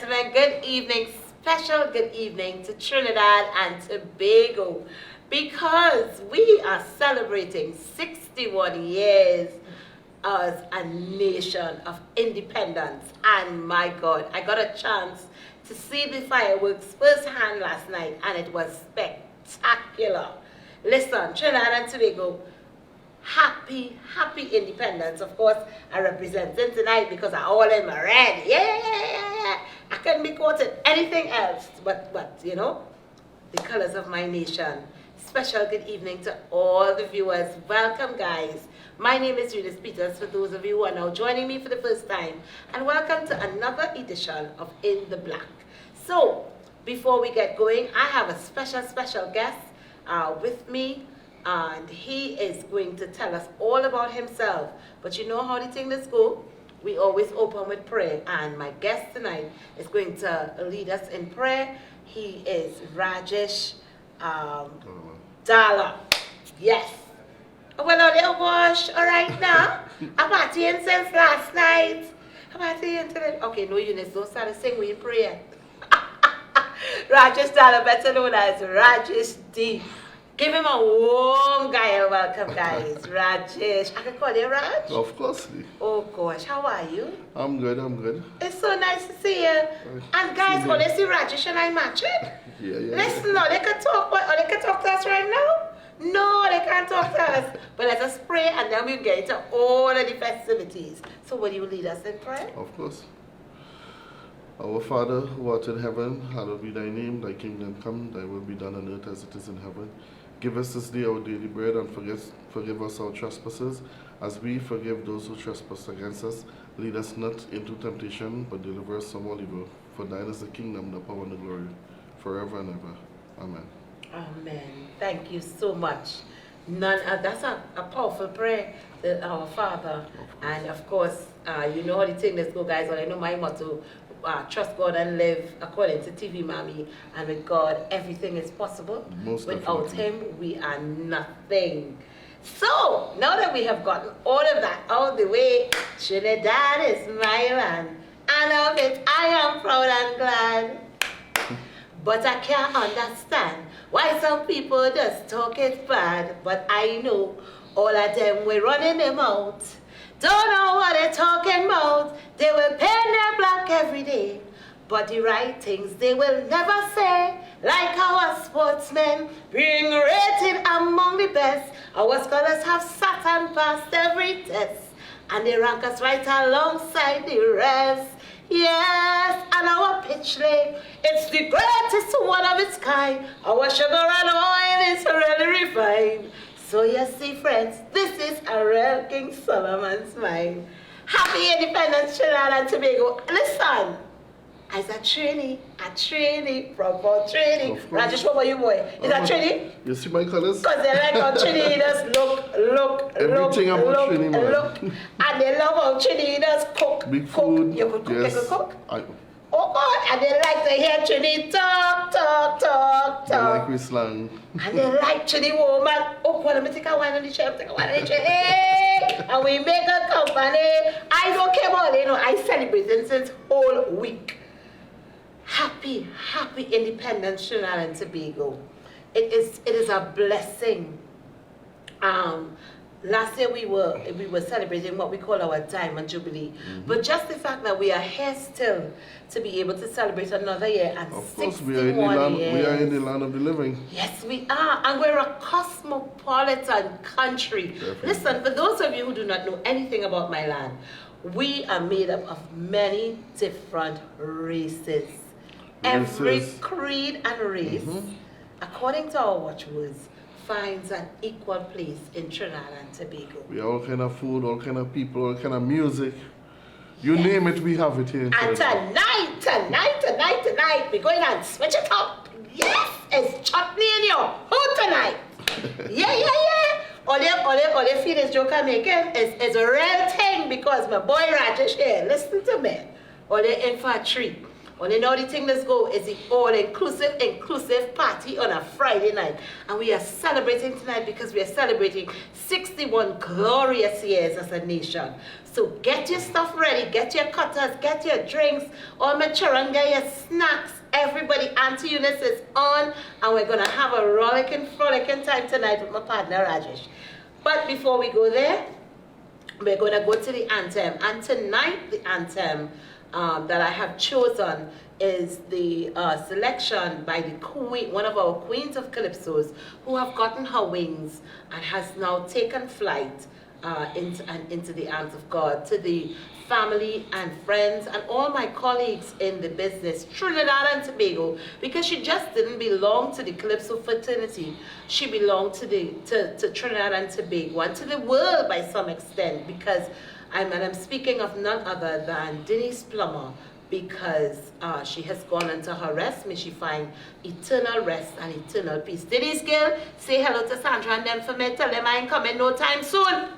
gentlemen, good evening, special good evening to Trinidad and Tobago, because we are celebrating 61 years as a nation of independence. And my God, I got a chance to see the fireworks firsthand last night, and it was spectacular. Listen, Trinidad and Tobago, happy independence. Of course, I represent them tonight because I all in my red. Yeah. I couldn't be quoted anything else but you know, the colors of my nation. Special good evening to all the viewers. Welcome, guys. My name is Eunice Peters, for those of you who are now joining me for the first time, and welcome to another edition of In the Black. So, before we get going, I have a special guest with me, and he is going to tell us all about himself. But you know how the thing is go? We always open with prayer, and my guest tonight is going to lead us in prayer. He is Rajesh Dalla. Yes. Well, gosh, all right now. I'm partying since last night. I'm partying today. Okay, no, Eunice, don't start to sing with prayer. Rajesh Dalla, better known as Rajesh D. Give him a warm guy welcome, guys. Rajesh. I can call you Raj? Of course. Oh, gosh. How are you? I'm good. It's so nice to see you. And guys, when they see Rajesh and I match it, Yeah. listen, no, they can talk, or they can talk to us right now. No, they can't talk to us. But let us pray, and then we'll get into all of the festivities. So will you lead us in prayer? Of course. Our Father, who art in heaven, hallowed be thy name. Thy kingdom come, thy will be done on earth as it is in heaven. Give us this day our daily bread, and forgive us our trespasses, as we forgive those who trespass against us. Lead us not into temptation, but deliver us from all evil. For thine is the kingdom, the power, and the glory, forever and ever. Amen. Amen. Thank you so much. That's a powerful prayer, our Father. And of course, you know how the thing is go, guys. Well, I know my motto, trust God and live according to TV Mommy. And with God, everything is possible. Without Him, we are nothing. So, now that we have gotten all of that out of the way, Trinidad is my land. And of it, I am proud and glad. But I can't understand why some people just talk it bad. But I know all of them we're running them out. Don't know what they're talking about. They will paint their black every day. But the right things they will never say. Like our sportsmen being rated among the best. Our scholars have sat and passed every test. And they rank us right alongside the rest. Yes, and our pitch lake, it's the greatest one of its kind. Our sugar and oil is really refined. So you see, friends, this is a real King Solomon's mine. Happy Independence, Trinidad and Tobago. Listen, as a trainee from Port Trinity. Rajesh, what about you, boy? Is that Trinity? You see my colors? Because they like how Trinity does look. And they love how Trinity does cook. Big food. You could cook, yes. you could cook. Oh God, and they like to hear Trinity talk. They like we slang. And they like Trinity woman. Oh God, let me take a wine on the chair, Hey! And we make a company. I don't care about it, I celebrate it since whole week. Happy Independence, Trinidad and Tobago. It is a blessing. Last year we were celebrating what we call our Diamond Jubilee. But just the fact that we are here still to be able to celebrate another year and of course, 61 years. We are in the land of the living. Yes, we are. And we're a cosmopolitan country. Definitely. Listen, for those of you who do not know anything about my land, we are made up of many different races. Every creed and race, according to our watchwords, finds an equal place in Trinidad and Tobago. We have all kind of food, all kind of people, all kind of music. You name it, we have it here. And tonight, we're going and switch it up. Yes, it's chutney in your hood tonight. Yeah. All you feel this joke I'm making is a real thing, because my boy Rajesh here, listen to me. All you in for a treat. Well, you know the thing let's go is the all-inclusive party on a Friday night. And we are celebrating tonight because we are celebrating 61 glorious years as a nation. So get your stuff ready, get your cutters, get your drinks, all my charanga, your snacks. Everybody, Auntie Eunice is on, and we're going to have a rollicking, frolicking time tonight with my partner Rajesh. But before we go there, we're going to go to the anthem. And tonight, the anthem that I have chosen is the selection by the queen, one of our queens of calypsos, who have gotten her wings and has now taken flight into the arms of God. To the family and friends and all my colleagues in the business, Trinidad and Tobago, because she just didn't belong to the Calypso fraternity. She belonged to Trinidad and Tobago and to the world by some extent, because I'm speaking of none other than Denise Plummer, because she has gone into her rest. May she find eternal rest and eternal peace. Denise Gill, say hello to Sandra and them for me. Tell them I ain't coming no time soon.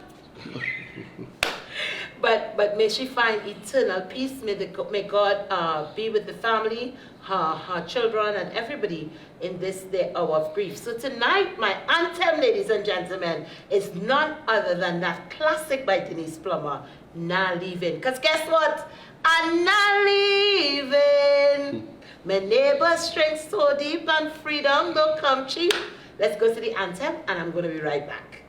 But may she find eternal peace. May God be with the family, her children, and everybody in this day hour of grief. So tonight, my anthem, ladies and gentlemen, is none other than that classic by Denise Plummer, Nah Leaving. Because guess what? I'm not leaving. My neighbor's strength so deep and freedom don't come cheap. Let's go to the anthem, and I'm going to be right back.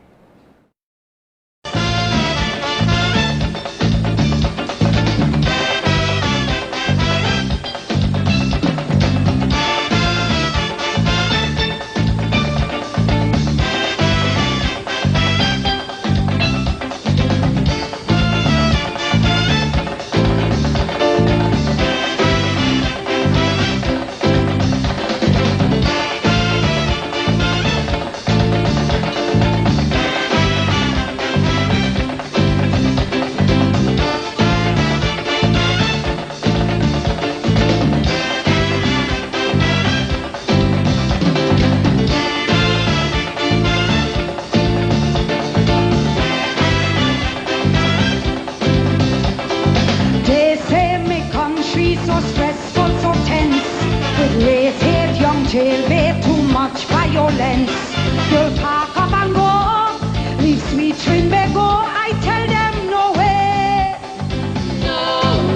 Jailbait, too much violence. You'll pack up and go, leave sweet Trinbago. I tell them no way, no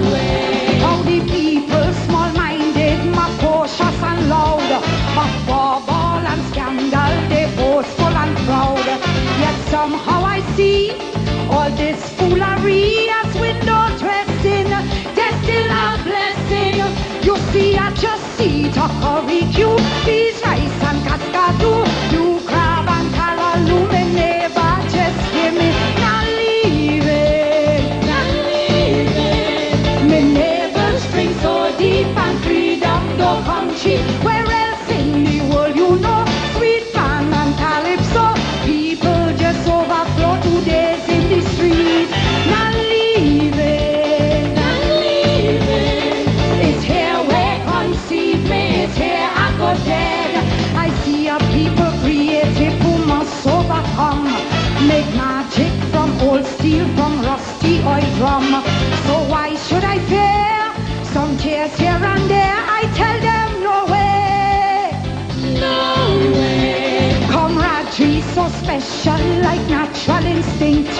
way. How the people small-minded, my cautious and loud, but bauble and scandal, they boastful and proud. Yet somehow I see all this foolery as window dressing. There's still a blessing. You see, I just see Tokery Q, these rice and cascadu, you crab and callaloo, me never just give me not leaving, not leaving. Me never string so deep and freedom don't come cheap. Where else in the world you know sweet pan and calypso? People just overflow 2 days in the street. Not leaving, not leaving. It's here where conceive me, it's here I go dead. I see a people creative who must overcome, make magic from old steel, from rusty oil drum. So why should I fear some tears here and there? I tell them no way, no way. Camaraderie so special like natural instinct.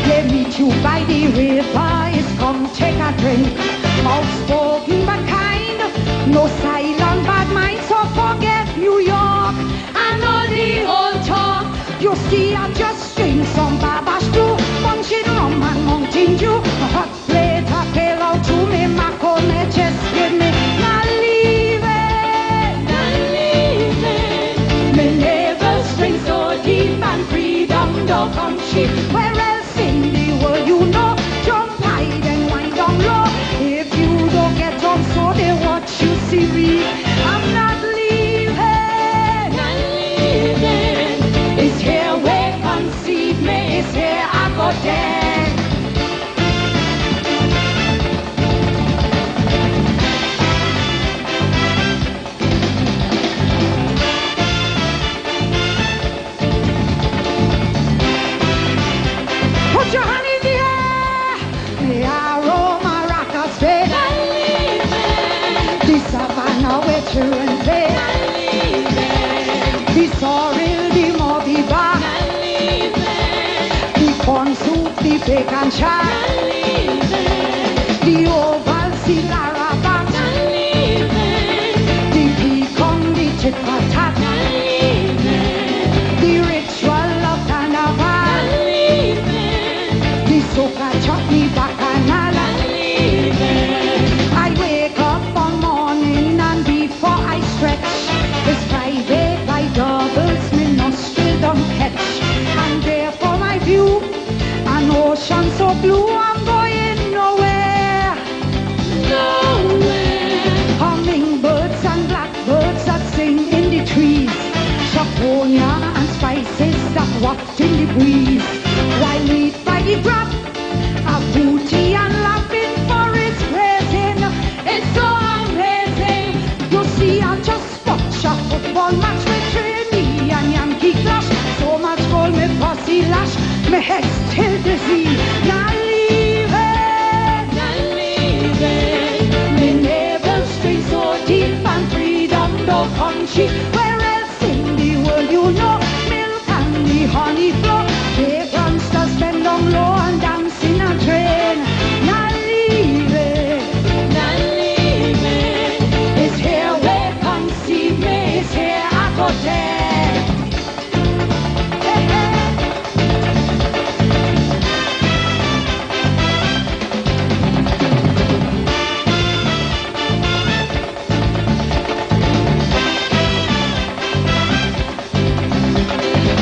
They meet you by the river, is come take a drink. Outspoken but kind, no silent bad mind. So forget New York and all the old talk. You see I just string some babash too, punching rum and Mountain Dew. A hot plate a pale out to me, macaroni just give me. Not leaving, not leaving. Me never string so deep and freedom don't come cheap. Where else in the world you know jump high and wind down low? If you don't get on so they watch you see me. I'm not leaving, not leaving. It's here where conceive me, it's here I go dead. Put your hand in the air. The arrow maracas straight. children play. The sorrel, the mobiba, the corn soup, the bacon char, the oval, the larabat, the pecan, the chit patat, the ritual of carnival, the soca chutney bacchanal. I wake up one morning and before I stretch, it's private by doubles, me nostril don't catch. And therefore my view, an ocean so blue, I'm going nowhere. Hummingbirds and blackbirds that sing in the trees, Chaponia and spices that waft in the breeze, while meat by the drop, a booty and laughing for its praising. It's so amazing. You see, I just watch a football match with Trini and Yankee clash. So much goal, me pussy lash, me head still dizzy. Not leaving, me navel string so deep and freedom no country. Where else in the world you know milk and the honey flow? Vagrants just bend down low and dance in a train. Not leaving, it's here where conceive me, it's here I go dead. Hey, hey.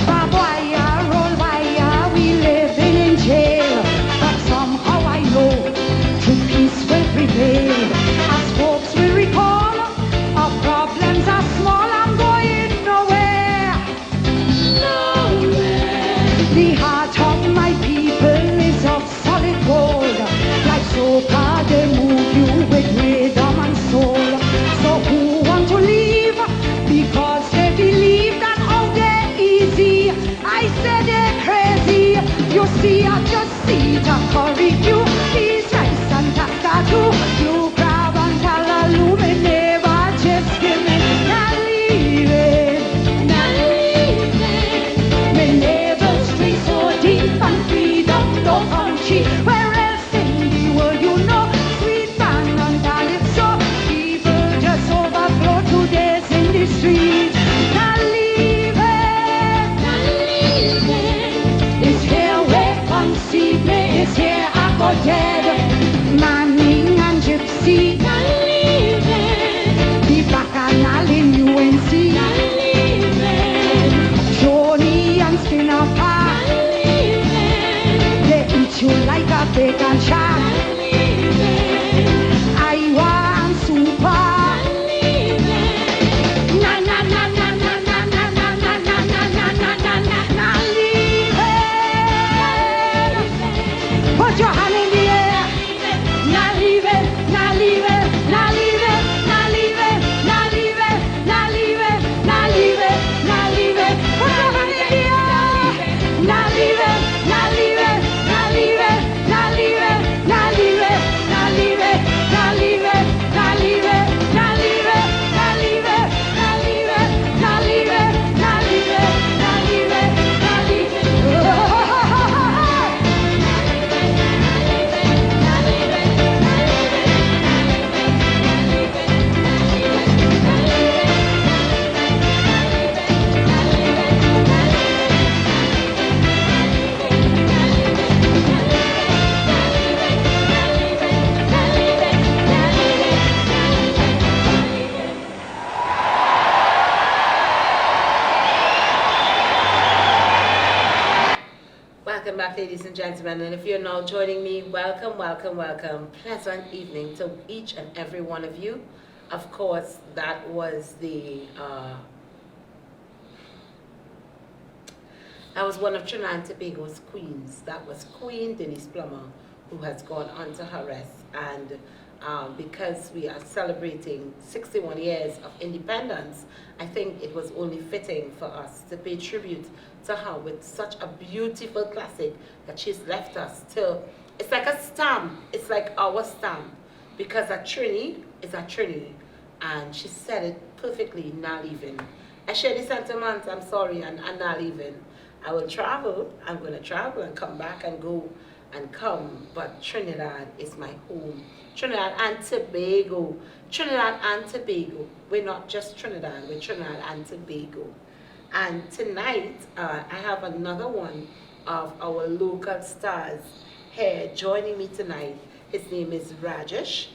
Barbed wire, roll wire, we living in jail, but somehow I know true peace will prevail. As folks will recall, our problems are small, I'm going nowhere. The heart of my people is of solid gold, like soca they move you with rhythm and soul. So who want to leave because they believe that out there easy? I said they're crazy. You see, I just see the curry you, these rice and pasta too. You grab and callaloo, me never just give me. Not leaving, me navel string so deep and freedom no country. Where else in the world you know sweet band and calypso? People just overflow today's in the street. Not leaving, it's here where conceive me, it's here I go dead. Manning and Gypsy, the Bacchanal in UNC, Joni and Skinner Park, they eat you like a bacon shack. Iowa and Super, na na na na na na na na na na na na na na na na. Leaving, put your hand in the air. Not leaving, not leaving, not leaving, not leaving, not leaving, not leaving, not leaving, not leaving. Put your hand in the air. Not leaving, not leaving, not leaving, not leaving, not leaving, not leaving, not leaving, not leaving, not leaving, not leaving, not leaving, not leaving, not leaving, not leaving, not leaving. Welcome back, ladies and gentlemen, and if you're now joining me, welcome, welcome, welcome. Pleasant evening to each and every one of you. Of course, that was one of Trinidad and Tobago's queens. That was Queen Denise Plummer, who has gone on to her rest. And because we are celebrating 61 years of independence, I think it was only fitting for us to pay tribute to her with such a beautiful classic that she's left us till. It's like a stamp. It's like our stamp. Because a Trini is a Trini. and she said it perfectly, not leaving. I share the sentiments, I'm sorry, and not leaving. I will travel, I'm going to travel and come back and go and come, but Trinidad is my home. Trinidad and Tobago. Trinidad and Tobago. We're not just Trinidad, we're Trinidad and Tobago. And tonight, I have another one of our local stars here joining me tonight. His name is Rajesh.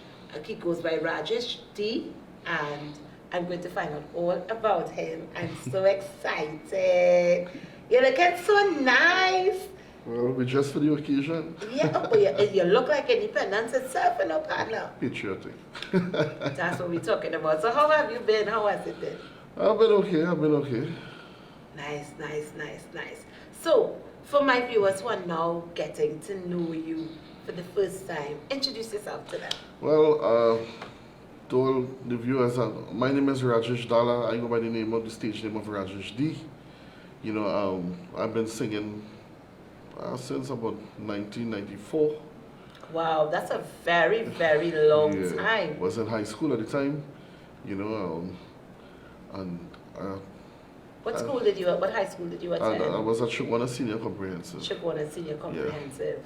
He goes by Rajesh D, and I'm going to find out all about him. I'm so excited. You're looking so nice. Well, we dressed for the occasion. Yeah, but you look like independence itself, you know, partner. Patriotic. That's what we're talking about. So how have you been? How has it been? I've been okay. Nice, nice, nice, nice. So, for my viewers who are now getting to know you for the first time, introduce yourself to them. Well, to all the viewers, my name is Rajesh Dalla. I go by the name of the stage name of Rajesh D. You know, I've been singing since about 1994. Wow, that's a very, very long time. Was in high school at the time, you know, and what school did you? What high school did you attend? I was at Shugwana Senior Comprehensive. Shugwana Senior Comprehensive.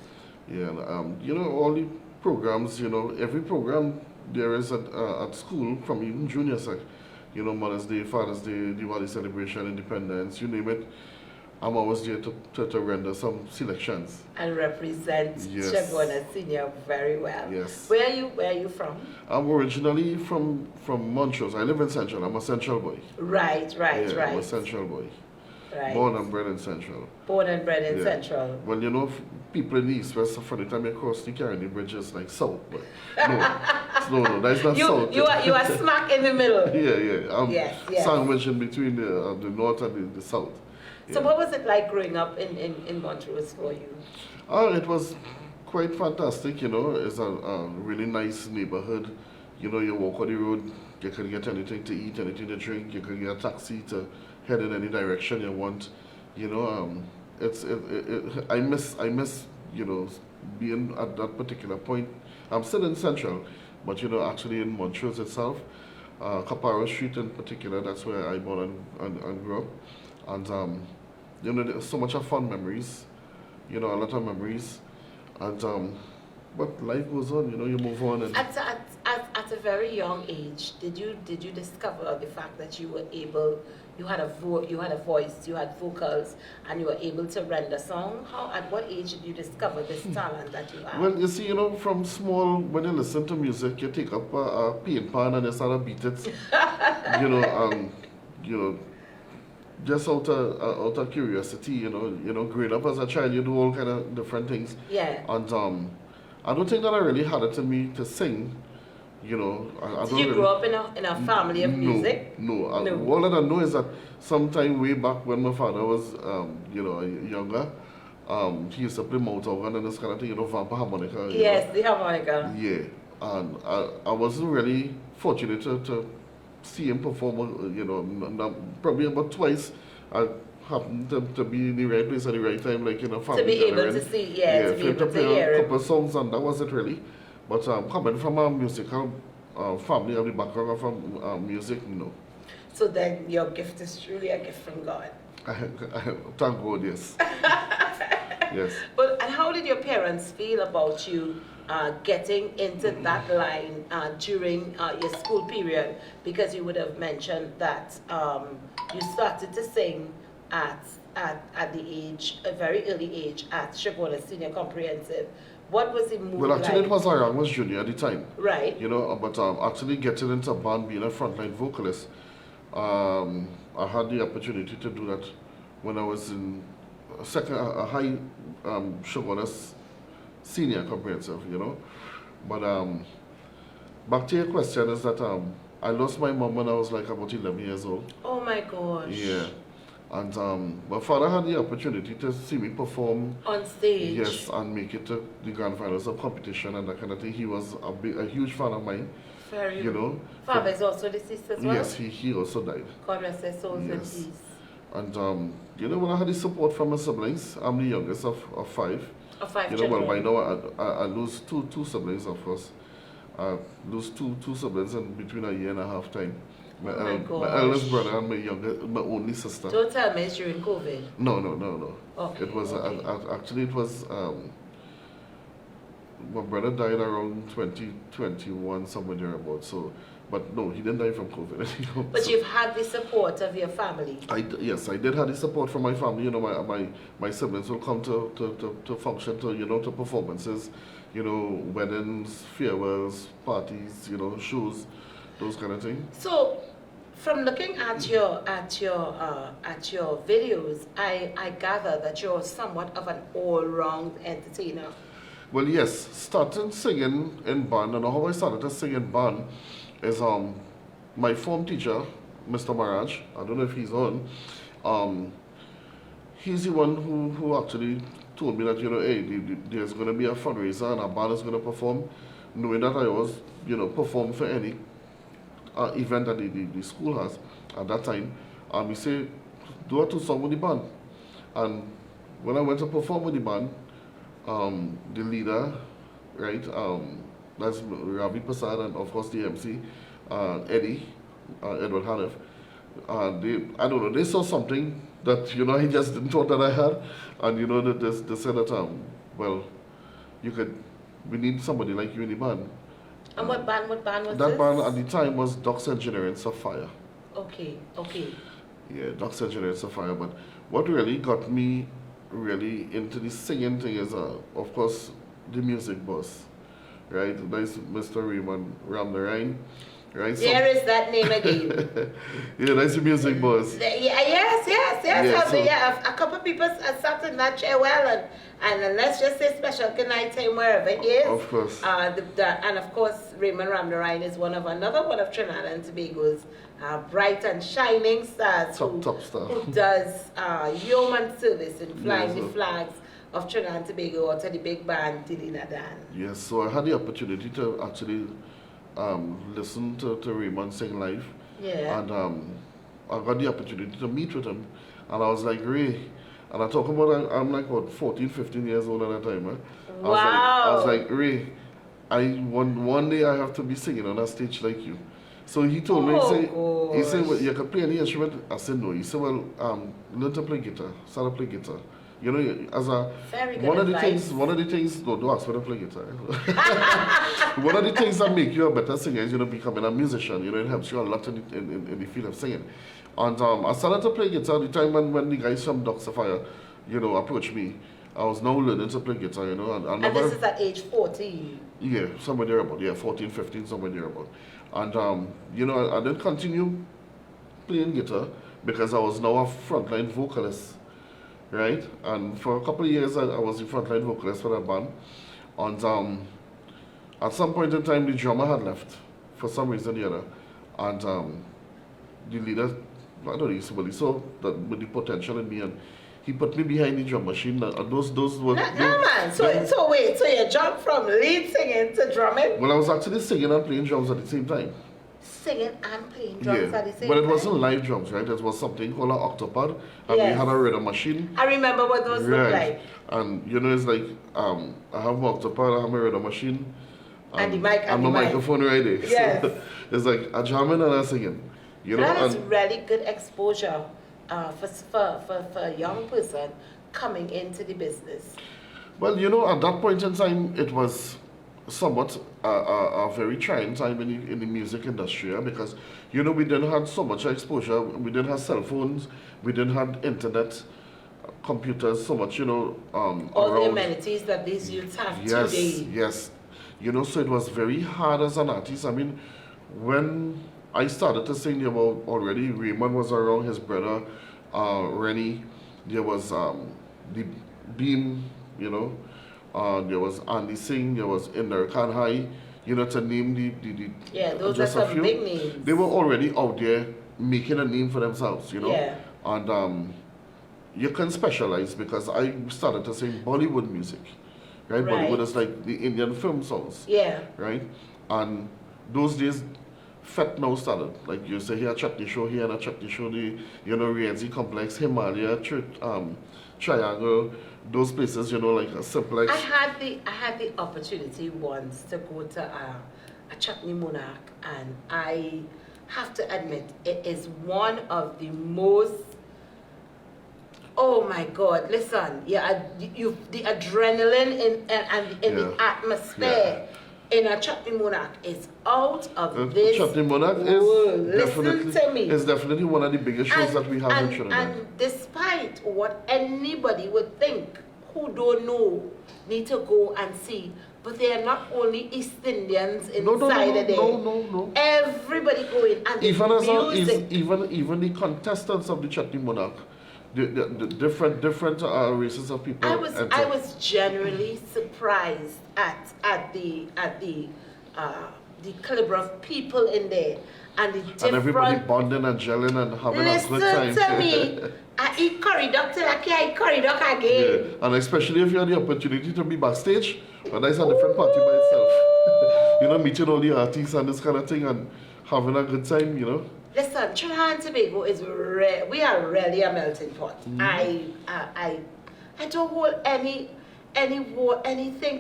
Yeah, and, you know, all the programs, you know, every program there is at school, from even junior sec, you know, Mother's Day, Father's Day, Diwali celebration, Independence, you name it. I'm always there to render some selections. And represent Shugwana Senior very well. Yes. Where are you from? I'm originally from Montrose. I live in Central. I'm a Central boy. Right. I'm a Central boy. Right. Born and bred in Central. Born and bred in Central. Well, you know, people in the East West, from the time you cross the Caribbean bridges like south, but no, that's not south. You are smack in the middle. Yeah. Yes. Sandwiched in between the north and the south. So what was it like growing up in Montrose for you? It was quite fantastic, you know. It's a really nice neighborhood. You know, you walk on the road, you can get anything to eat, anything to drink. You can get a taxi to head in any direction you want. You know, I miss, you know, being at that particular point. I'm still in Central, but, you know, actually in Montrose itself, Caparo Street in particular, that's where I born and grew up. And, you know, there's so much of fun memories, you know, a lot of memories. And, but life goes on, you know, you move on. And at a very young age, did you discover the fact that you were able, you had a voice, you had vocals, and you were able to render song? At what age did you discover this talent that you have? Well, you see, you know, from small, when you listen to music, you take up a paint pan and you start to beat it, you know, just out of curiosity, you know, growing up as a child, you do all kind of different things. Yeah. And I don't think that I really had it in me to sing, you know. Did you grow up in a family of music? No. All that I know is that sometime way back when my father was, you know, younger, he used to play mouth organ and this kind of thing, you know, vampa harmonica. Yes, the harmonica. Yeah, and I wasn't really fortunate to see him perform, you know, probably about twice. I happened to be in the right place at the right time, like, you know, family. To be able to see, to be able to play hear a couple of songs, and that was it really. But coming from a musical family of the background from music, no. So then your gift is truly a gift from God. Thank God, yes. Yes. And how did your parents feel about you getting into that line during your school period? Because you would have mentioned that you started to sing at the age, a very early age, at Shugwana Senior Comprehensive. What was the mood Well, actually, like? it was I was junior at the time. Right. You know, but actually getting into a band, being a frontline vocalist, I had the opportunity to do that when I was in a high Shugwana Senior Comprehensive, you know. But back to your question is that I lost my mom when I was like about 11 years old. Oh my gosh. Yeah. And my father had the opportunity to see me perform on stage. Yes, and make it to the grand finals of competition and that kind of thing. He was a huge fan of mine. Very. You know. Father is also deceased as well? Yes, he also died. God rest his soul in peace. And you know, when I had the support from my siblings, I'm the youngest of five. Of five children. Well, by now I lose two siblings, of course. lose two siblings in between a year and a half time. My, Oh my my eldest gosh. brother and my only sister. Don't tell me it's during COVID. No. Okay. It was okay. actually it was my brother died around 2021 somewhere thereabout. So, but no, he didn't die from COVID. But So you've had the support of your family. yes, I did have the support from my family. You know, my siblings will come to function, to performances, weddings, farewells, parties, shows, those kind of things. So, from looking at your videos, I gather that you're somewhat of an all-round entertainer. Well, yes, started singing in band, and how I started to sing in band is my form teacher, Mr. Maraj. I don't know if he's on. He's the one who actually told me that hey, there's going to be a fundraiser and a band is going to perform, knowing that I was perform for any event that the school has at that time. He said, do a 2-song with the band. And when I went to perform with the band, the leader, right, that's Ravi Prasad, and of course the MC, Eddie, Edward Hanif. I don't know, they saw something that, he just didn't thought that I had. And, they said that, well, we need somebody like you in the band. And what band was That this? band at the time was Ducks Engineering Sapphire. Okay. Yeah, Ducks Engineering Sapphire. But what really got me really into the singing thing is, of course, the music boss, right? That's Mr. Raymond Ramnarine, right? There is that name again. Yeah, that's the music boss. Yes. A couple of people sat in that chair well, and let's just say special good night time wherever it is. Of course. And of course, Raymond Ramnarine is another one of Trinidad and Tobago's bright and shining stars Top star. who does yeoman service in flying Yes, the flags of Trinidad and Tobago or to the big band Dili Nadan. Yes, so I had the opportunity to actually listen to Raymond sing live. Yeah. And I got the opportunity to meet with him. And I was like, Ray. And I talk about, I'm like, what, 14, 15 years old at that time. I Wow. was like, Ray, one day I have to be singing on a stage like you. So he told me, he said, well, you can play any instrument? I said, no. He said, well, learn to play guitar, start to play guitar. As a Very good one of advice. the things, no, don't ask me to play guitar. One of the things that make you a better singer is, becoming a musician. It helps you a lot in the field of singing. And I started to play guitar the time when the guys from Ducks Sapphire, approached me. I was now learning to play guitar, And this is at age 14. Yeah, somewhere thereabout. Yeah, 14, 15, somewhere thereabout. And, I did continue playing guitar because I was now a frontline vocalist, right? And for a couple of years, I was the frontline vocalist for that band. And at some point in time, the drummer had left for some reason or the other. And the leader, I don't know, he saw that with the potential in me, and he put me behind the drum machine. And those were... No, man. So wait, so you jumped from lead singing to drumming? Well, I was actually singing and playing drums at the same time. Singing and playing drums at the same but it time? wasn't live drums, right? It was something called an octopod, and we Yes. had a rhythm machine. I remember what those look like. And it's like I have my octopod, I have my rhythm machine, And the mic and my the mic. microphone right there. Yes. So it's like a jamming and a singing. That is and really good exposure for a young person coming into the business. well, at that point in time, it was somewhat a very trying time in the music industry, because we didn't have so much exposure. We didn't have cell phones, we didn't have internet, computers, so much All the around. amenities that these youths have Yes, today. yes. So it was very hard as an artist. I mean, when I started to sing, already Raymond was around, his brother Rennie. There was the Beam, there was Andy Singh, there was Inder Kanhai, to name the Yeah, those just are a some few. big names. They were already out there making a name for themselves, Yeah. And you can specialize, because I started to sing Bollywood music, right? Right. Bollywood is like the Indian film songs, Yeah. right? And those days, Fet now started. Like you say here, Chutney Show here and a Chutney Show, the Rienzi Complex, Himalaya, Triangle, those places, like a Simplex. I had the opportunity once to go to a chutney monarch, and I have to admit, it is one of the most, oh my God, listen, yeah, the adrenaline in the atmosphere in a chutney monarch is out of this Chutney Monarch world. is Listen to me. Is definitely one of the biggest shows that we have in Trinidad. And despite what anybody would think who don't know, need to go and see, but they are not only East Indians inside of there. No. Everybody going and Even the music. even the contestants of the Chutney Monarch, the different races of people. I was genuinely surprised at the caliber of people in there and the different. And everybody bonding and gelling and having a good time. Listen to me. I eat curry duck till I can't eat curry duck again. Yeah. And especially if you had the opportunity to be backstage, and that's a different party by itself. You know, meeting all the artists and this kind of thing and having a good time, you know. Listen, Trinidad and Tobago is we are really a melting pot. I don't hold anything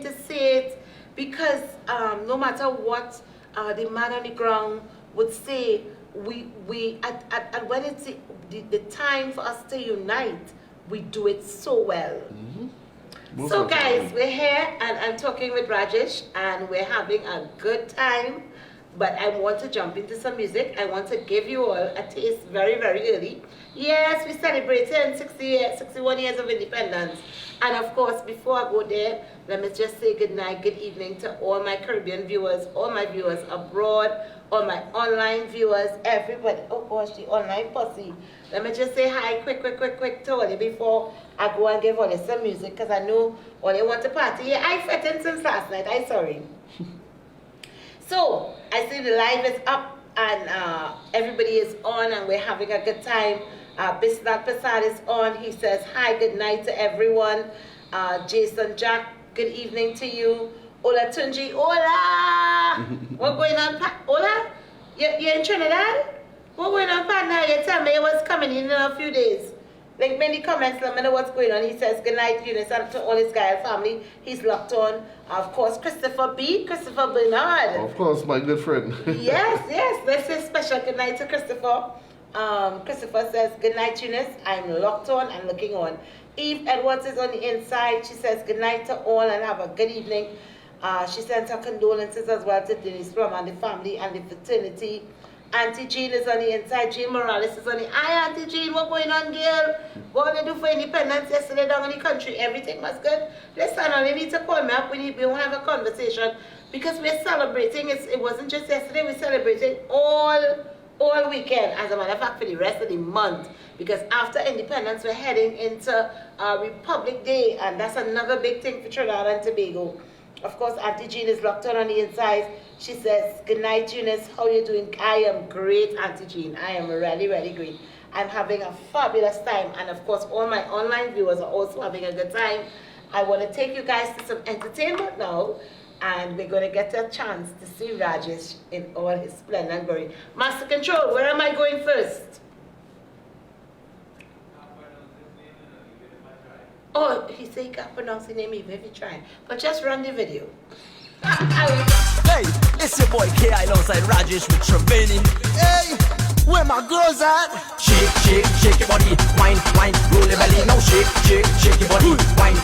to say it, because no matter what the man on the ground would say, we when it's the time for us to unite, we do it so well. So guys, we're here and I'm talking with Rajesh and we're having a good time, but I want to jump into some music. I want to give you all a taste very, very early. Yes, we're celebrating 61 years of independence. And of course, before I go there, let me just say good night, good evening to all my Caribbean viewers, all my viewers abroad, all my online viewers, everybody. Oh gosh, the online posse. Let me just say hi quick to all you before I go and give all you some music, because I know all you want to party. Yeah, I fretting since last night, I'm sorry. So, I see the live is up and everybody is on and we're having a good time. Bisnath Prasad is on. He says, hi, good night to everyone. Jason Jack, good evening to you. Ola Tunji, hola! What going on, Ola? You're in Trinidad? What going on, partner? You tell me what's coming in a few days. Like many comments, let me know what's going on. He says, good night, Eunice, and to all his Gael family. He's locked on. Of course, Christopher Bernard. Of course, my good friend. yes. Let's say special good night to Christopher. Christopher says, good night, Eunice. I'm locked on and looking on. Eve Edwards is on the inside. She says, good night to all and have a good evening. She sends her condolences as well to Denise Plum and the family and the fraternity. Auntie Jean is on the inside. Jean Morales is on the. Hi, Auntie Jean. What going on, girl? What did you do for independence yesterday down in the country? Everything was good. Listen, you need to call me up. We want to have a conversation because we're celebrating. It wasn't just yesterday. We're celebrating all weekend. As a matter of fact, for the rest of the month. Because after independence, we're heading into Republic Day, and that's another big thing for Trinidad and Tobago. Of course, Auntie Jean is locked on the inside. She says, good night, Eunice. How are you doing? I am great, Auntie Jean. I am really, really great. I'm having a fabulous time. And of course, all my online viewers are also having a good time. I want to take you guys to some entertainment now. And we're going to get a chance to see Rajesh in all his splendor and glory. Master Control, where am I going first? Oh, he said he can't pronounce the name even if he tried. But just run the video. Hey, it's your boy K alongside Rajesh with Trevini. Hey, where my girls at? Shake your body. Wine, roll your belly. Now shake your body. Wine,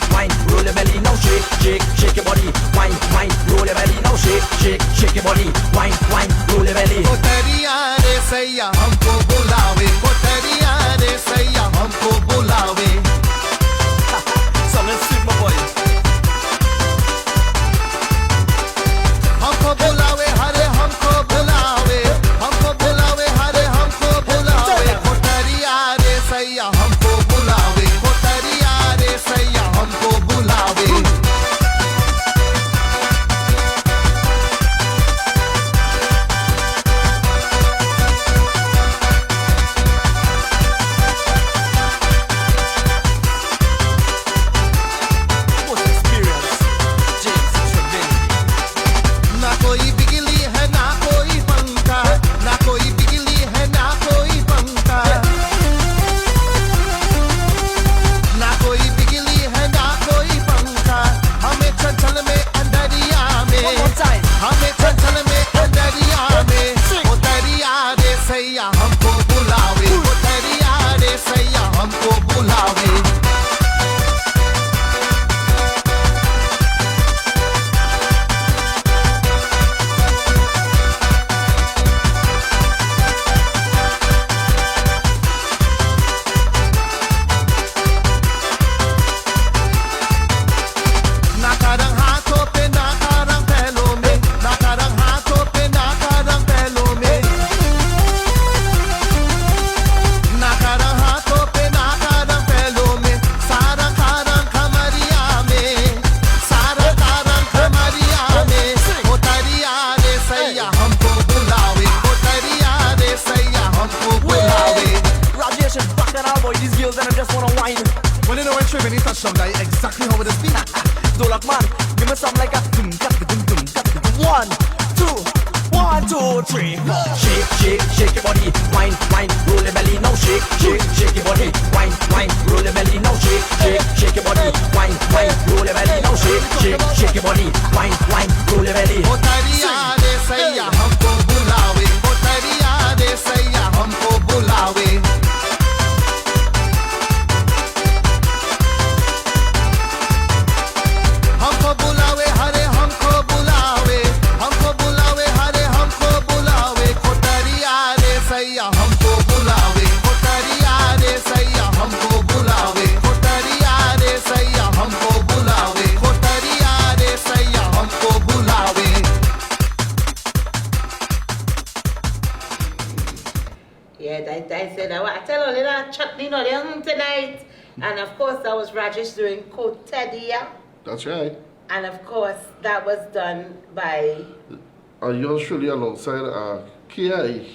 roll your belly. Now shake your body. Wine, roll your belly. Now shake your body. Wine, roll your belly. कोठरिया रे सैया हमको बुलावे कोठरिया रे सैया हमको बुलावे. So let's see my boys. हमको बुलावे हरे हमको बुलावे हरे हमको बुलावे कोठरिया रे सैया हमको बुलावे कोठरिया रे सैया हमको बुलावे. सैया हमको बुलावे कोठरिया रे सैया हमको बुलावे When you know when Triveni touch some guy, exactly how it is be. Dolak man, give me some like a dum dum dum dum. 1, 2, 1, 2, 3. Shake, shake, shake your body. Wine, wine, roll your belly. Now shake, shake, shake your body. Wine, wine, roll your belly. Now shake, shake, shake your body. Wine, wine, roll your belly. Now shake, shake, shake your body. Wine, wine, roll your belly. कोठरिया रे सैया हमको बुलावे कोठरिया रे सैया हमको बुलावे हमको बुलावे हरे हमको बुलावे हरे हमको बुलावे कोठरिया रे सैया हमको बुलावे कोठरिया रे सैया हमको बुलावे कोठरिया रे सैया हमको बुलावे कोठरिया रे सैया हमको बुलावे Yeah, I said I tell all that chutney no them tonight. And of course that was Rajesh doing Kotadia. That's right. And of course that was done by Yours truly alongside KI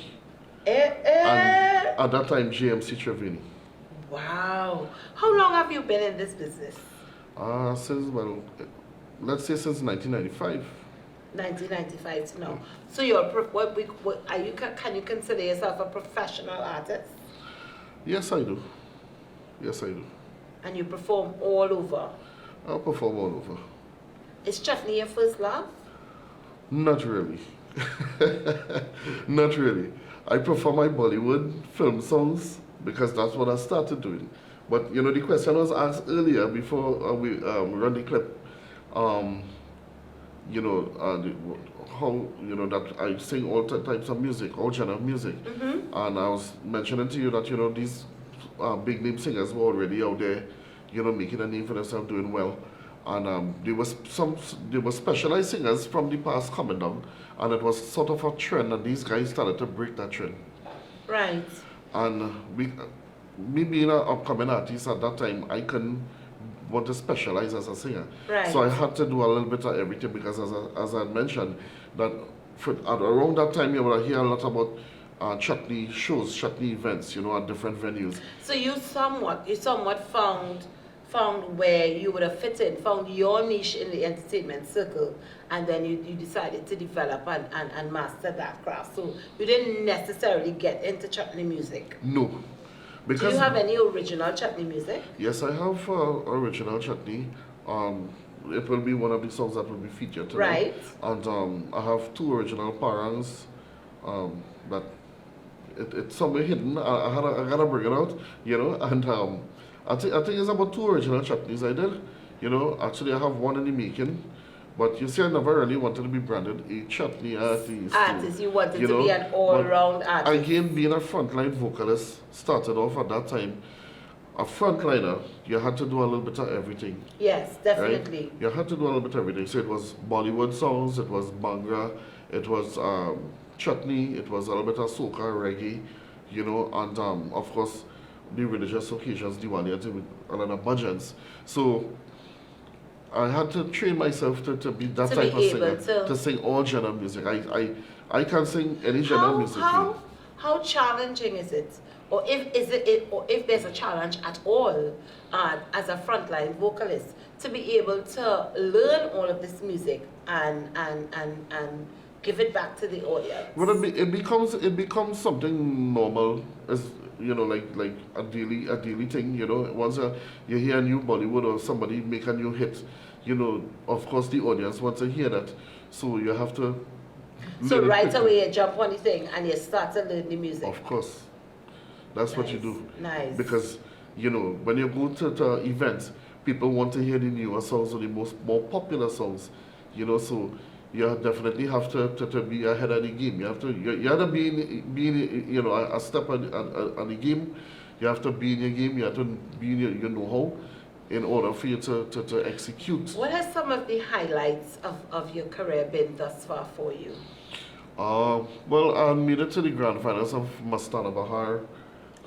and at that time GMC Trevini. Wow. How long have you been in this business? Since, well, let's say since 1995. 1995 to now. So you're can you consider yourself a professional artist? Yes, I do. Yes, I do. And you perform all over? I perform all over. Is chutney your first love? Not really. Not really. I prefer my Bollywood film songs because that's what I started doing. But you know, the question was asked earlier before we run the clip. You know, how you know that I sing all types of music, all genre of music, and I was mentioning to you that you know these big name singers were already out there, you know, making a name for themselves, doing well, and there were specialized singers from the past coming down, and it was sort of a trend, and these guys started to break that trend. Right. And me being an upcoming artist at that time, I couldn't want to specialize as a singer. Right. So I had to do a little bit of everything because as I mentioned, that around that time you will hear a lot about chutney shows, chutney events, you know, at different venues. So you somewhat found where you would have fit in, found your niche in the entertainment circle, and then you decided to develop and master that craft. So you didn't necessarily get into chutney music. No. Because do you have any original chutney music? Yes, I have original chutney. It will be one of the songs that will be featured today. Right. And I have 2 original parangs that it's somewhere hidden. I gotta bring it out, you know. And I think it's about 2 original chutneys I did. You know, actually I have one in the making. But you see, I never really wanted to be branded a chutney artist. You wanted to be an all-round artist. Again, being a frontline vocalist, started off at that time. A frontliner, you had to do a little bit of everything. Yes, definitely. Right? You had to do a little bit of everything. So it was Bollywood songs, it was Bhangra, it was chutney, it was a little bit of soca, reggae, you know, and of course, the religious occasions, Diwali, and a lot of bhajans. So I had to train myself to be that type of singer, to sing all genre music. I can sing any genre music. How challenging is it, or if there's a challenge at all, as a frontline vocalist, to be able to learn all of this music and give it back to the audience? Well, it becomes something normal, as you know, like a daily thing. You know, once you hear a new Bollywood or somebody make a new hit, you know, of course the audience wants to hear that, so you have to So Learn it right quickly. away you jump on the thing and you start to learn the music. Of course. That's what you Nice, do. nice. Because, you know, when you go to events, people want to hear the newer songs or the more popular songs. You know, so you definitely have to be ahead of the game. You have to be in, you know, a step on the game. You have to be in your game. You have to be in your know-how in order for you to execute. What are some of the highlights of your career been thus far for you? Well, I made it to the grand finals of Mastana Bahar.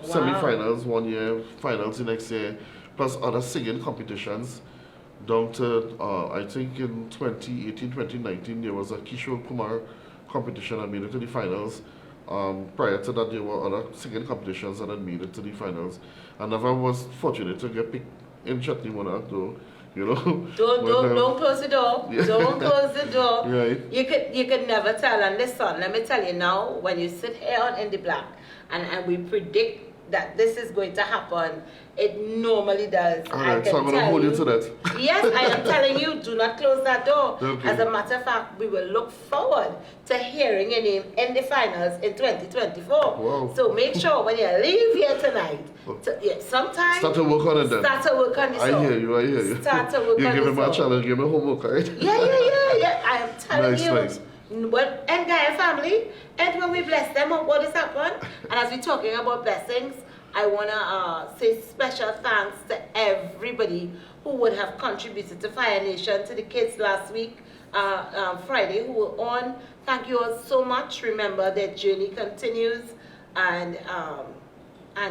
Wow. Semi-finals 1 year, finals the next year, plus other singing competitions. Down to, I think in 2018, 2019, there was a Kishore Kumar competition. I made it to the finals. Prior to that, there were other singing competitions that I made it to the finals. I never was fortunate to get picked in Chutney Monarch, though, you know. Don't close the door. Yeah. Don't close the door. Right. You could never tell. And listen, let me tell you now, when you sit here on In the Black and we predict that this is going to happen, it normally does. All right, so I'm going to hold you to that. Yes, I am telling you, do not close that door. Okay. As a matter of fact, we will look forward to hearing your name in the finals in 2024. Wow. So make sure when you leave here tonight, sometimes Start to work on it then. start to work on the I song. hear you. Start to work You on give the me my song. challenge, give me homework, right? Yeah. I am telling Nice, you. nice. Well, and Gaia family, and when we bless them of what has happened, and as we're talking about blessings, I want to say special thanks to everybody who would have contributed to Fire Nation, to the kids last week, Friday, who were on. Thank you all so much. Remember, their journey continues, and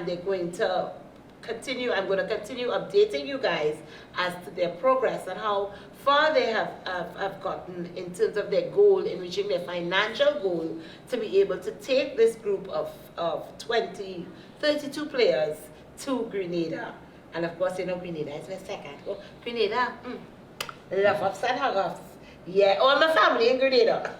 they're going to continue. I'm going to continue updating you guys as to their progress and how far they have gotten in terms of their goal in reaching their financial goal to be able to take this group of 32 players to Grenada. And of course, you know, Grenada is my second. Oh, Grenada, love ups and hug ups. Yeah, all my family in Grenada.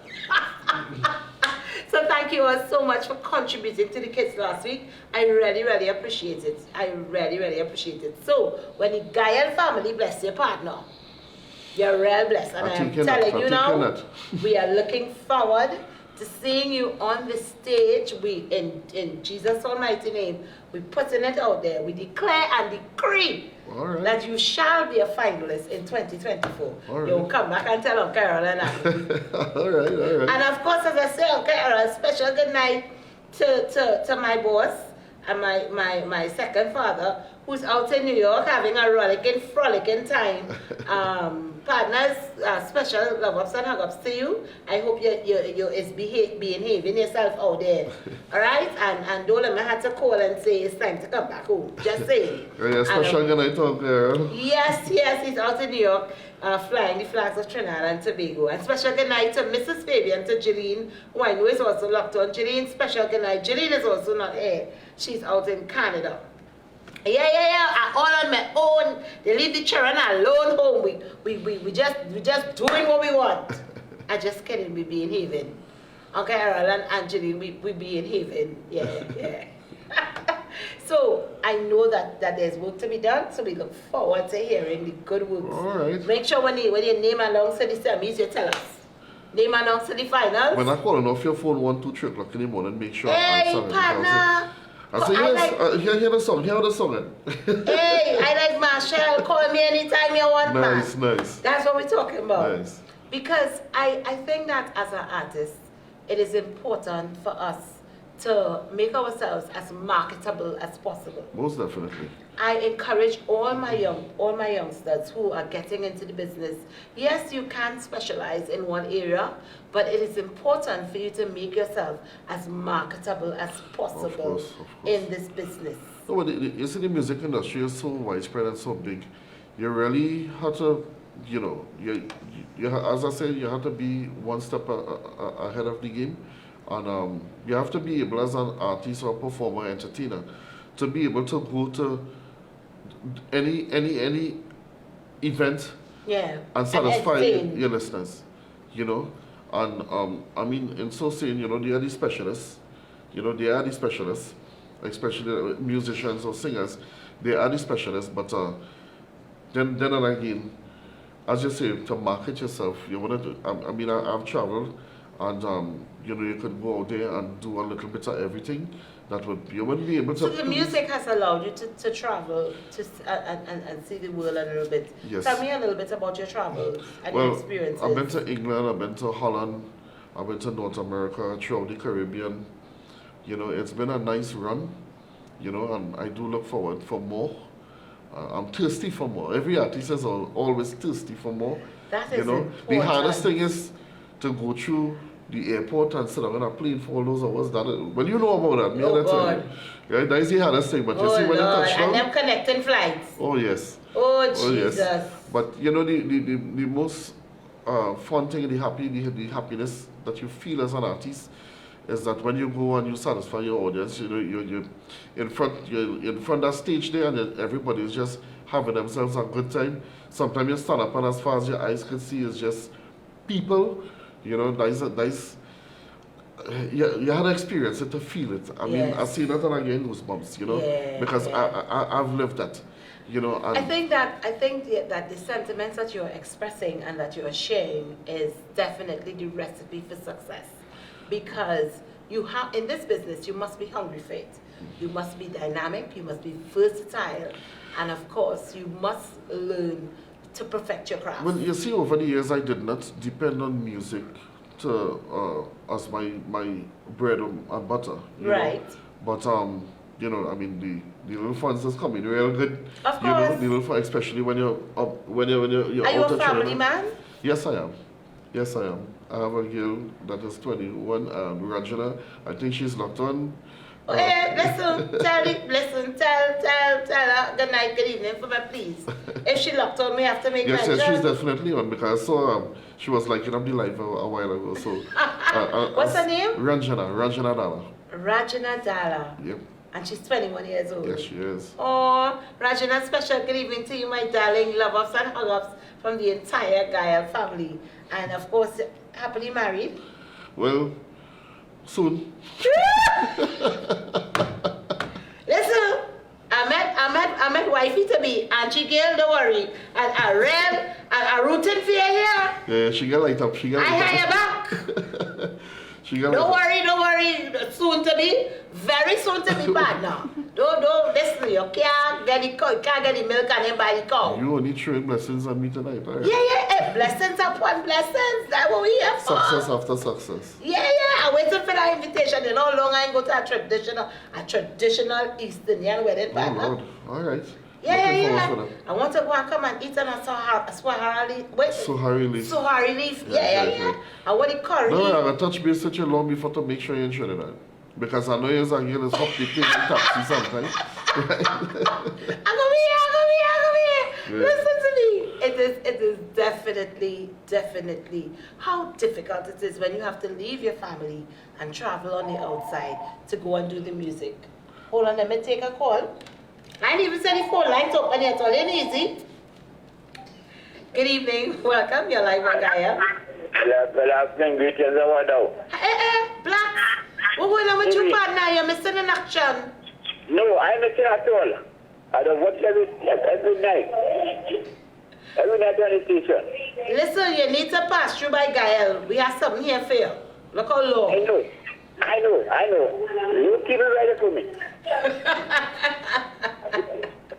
So thank you all so much for contributing to the kids last week. I really appreciate it. I really appreciate it. So when the Gael family bless your partner, you're real blessed. And I'm telling you now, we are looking forward to seeing you on the stage. We, in Jesus' almighty name, we putting it out there. We declare and decree that you shall be a finalist in 2024. All You'll right. come back and tell Uncle Errol and I. all right. And of course, as I say, Uncle Errol, special good night to my boss and my second father, who's out in New York having a frolicking time. Partners, special love ups and hug ups to you. I hope you is behaving yourself out there. Alright? And don't let me have to call and say it's time to come back home. Just say. Yeah, special good night, Uncle Errol. Yes, he's out in New York flying the flags of Trinidad and Tobago. And special good night to Mrs. Fabian, to Jeline, who I know is also locked on. Jeline, special good night. Jeline is also not here. She's out in Canada. Yeah. I all on my own. They leave the children alone home. We just doing what we want. I just kidding. We be in heaven. Okay, Errol and Angeline, we be in heaven. Yeah. So I know that there's work to be done. So we look forward to hearing the good works. All right. Make sure when you name along to the semis, you tell us. Name along to the finals. When I call off your phone 1, 2, 3 o'clock in the morning, make sure I Hey, answer it. partner. I say, yes, hear the song. Hey, I like Marshall. Call me anytime you want, man. Nice. That's what we're talking about. Nice. Because I think that as an artist, it is important for us to make ourselves as marketable as possible. Most definitely. I encourage all my youngsters who are getting into the business. Yes, you can specialize in one area, but it is important for you to make yourself as marketable as possible Of course. in this business. No, but you see, the music industry is so widespread and so big. You really have to, you know, as I said, you have to be one step ahead of the game. And you have to be able, as an artist or performer, entertainer, to be able to go to any event and satisfy your listeners, you know. And I mean, in so saying, you know, they are the specialists, especially musicians or singers. They are the specialists, but then again, as you say, to market yourself, you want to do. I mean, I've traveled and you know, you could go out there and do a little bit of everything. That would you wouldn't be able to. So the music has allowed you to travel and see the world a little bit. Yes. Tell me a little bit about your travels and your experiences. I've been to England, I've been to Holland, I've been to North America, throughout the Caribbean. You know, it's been a nice run, you know, and I do look forward for more. I'm thirsty for more. Every artist is always thirsty for more. That is you know, important. the hardest thing is to go through the airport and sit down on a plane for all those hours. Well, you know about that. Me, Oh, that's God. Yeah, that is the hardest thing. But you Oh see when you Lord, touch and down. them connecting flights. Oh yes. Oh Oh Jesus. yes. But you know the most fun thing, the happiness that you feel as an artist is that when you go and you satisfy your audience, you know you're in front of that stage there, and everybody is just having themselves a good time. Sometimes you stand up and as far as your eyes can see is just people. You know, you had to experience it to feel it. I mean, Yes. I see that and I get goosebumps, you know, Yeah, because yeah. I've lived that, you know. And I think that the sentiments that you're expressing and that you're sharing is definitely the recipe for success, because you have in this business you must be hungry for it. You must be dynamic. You must be versatile, and of course you must learn to perfect your craft. Well, you see, over the years, I did not depend on music to as my bread and butter. You Right. know? But you know, I mean, the little funds is coming real good. Of You know, course. the little fun, especially when you're up, when you're Are you out a of family training. man? Yes, I am. Yes, I am. I have a girl that is 21, Ranjana. I think she's locked on. Hey, listen, tell her good night, good evening for me, please. If she locked on me, I have to make Yes, mention. she's definitely on because I saw she was liking up the live a while ago. So, What's her name? Ranjana Dala. Rajana Dala. Yep. And she's 21 years old. Yes, she is. Oh, Rajana, special good evening to you, my darling love-ups and hug-ups from the entire Gael family. And of course, happily married. Well, soon. Listen, I met wifey to be Auntie Gail, don't worry. And a Red and a rooting for you here. Yeah, she got light up. She got I light have up. your back. She got Don't light up. worry, soon to be, very soon to be bad now. Don't listen, you can't get the milk and then buy the cow. You only throwing blessings on me tonight, all right? Yeah, blessings upon blessings, that's what we here for. Success after success. Yeah, I'm waiting for that invitation, and how long I go to a traditional East Indian wedding Oh, partner. Lord. All right. Yeah. Looking forward to that. I want to go and come and eat on a Swahili. Wait. Suhari leaf. Suhari leaf. Yeah. Yeah. I want the curry. No, I'm going to touch base with you long before to make sure you're in Trinidad. Because I know you're going to hop the plane in taxi sometimes. I'm gonna be here. Yeah. Listen to me. It is definitely how difficult it is when you have to leave your family and travel on the outside to go and do the music. Hold on, let me take a call. I didn't even say the phone line's open yet, all in easy. Good evening, welcome, you're live on Gaia. Good afternoon, greetings, how are you? Hey, Black, what's going on with you partner? You're missing in action. No, I'm not here at all. I don't watch every night. Every night on the station. Listen, you need to pass through by Gael. We have something here for you. Look how low. I know. You keep it ready for me.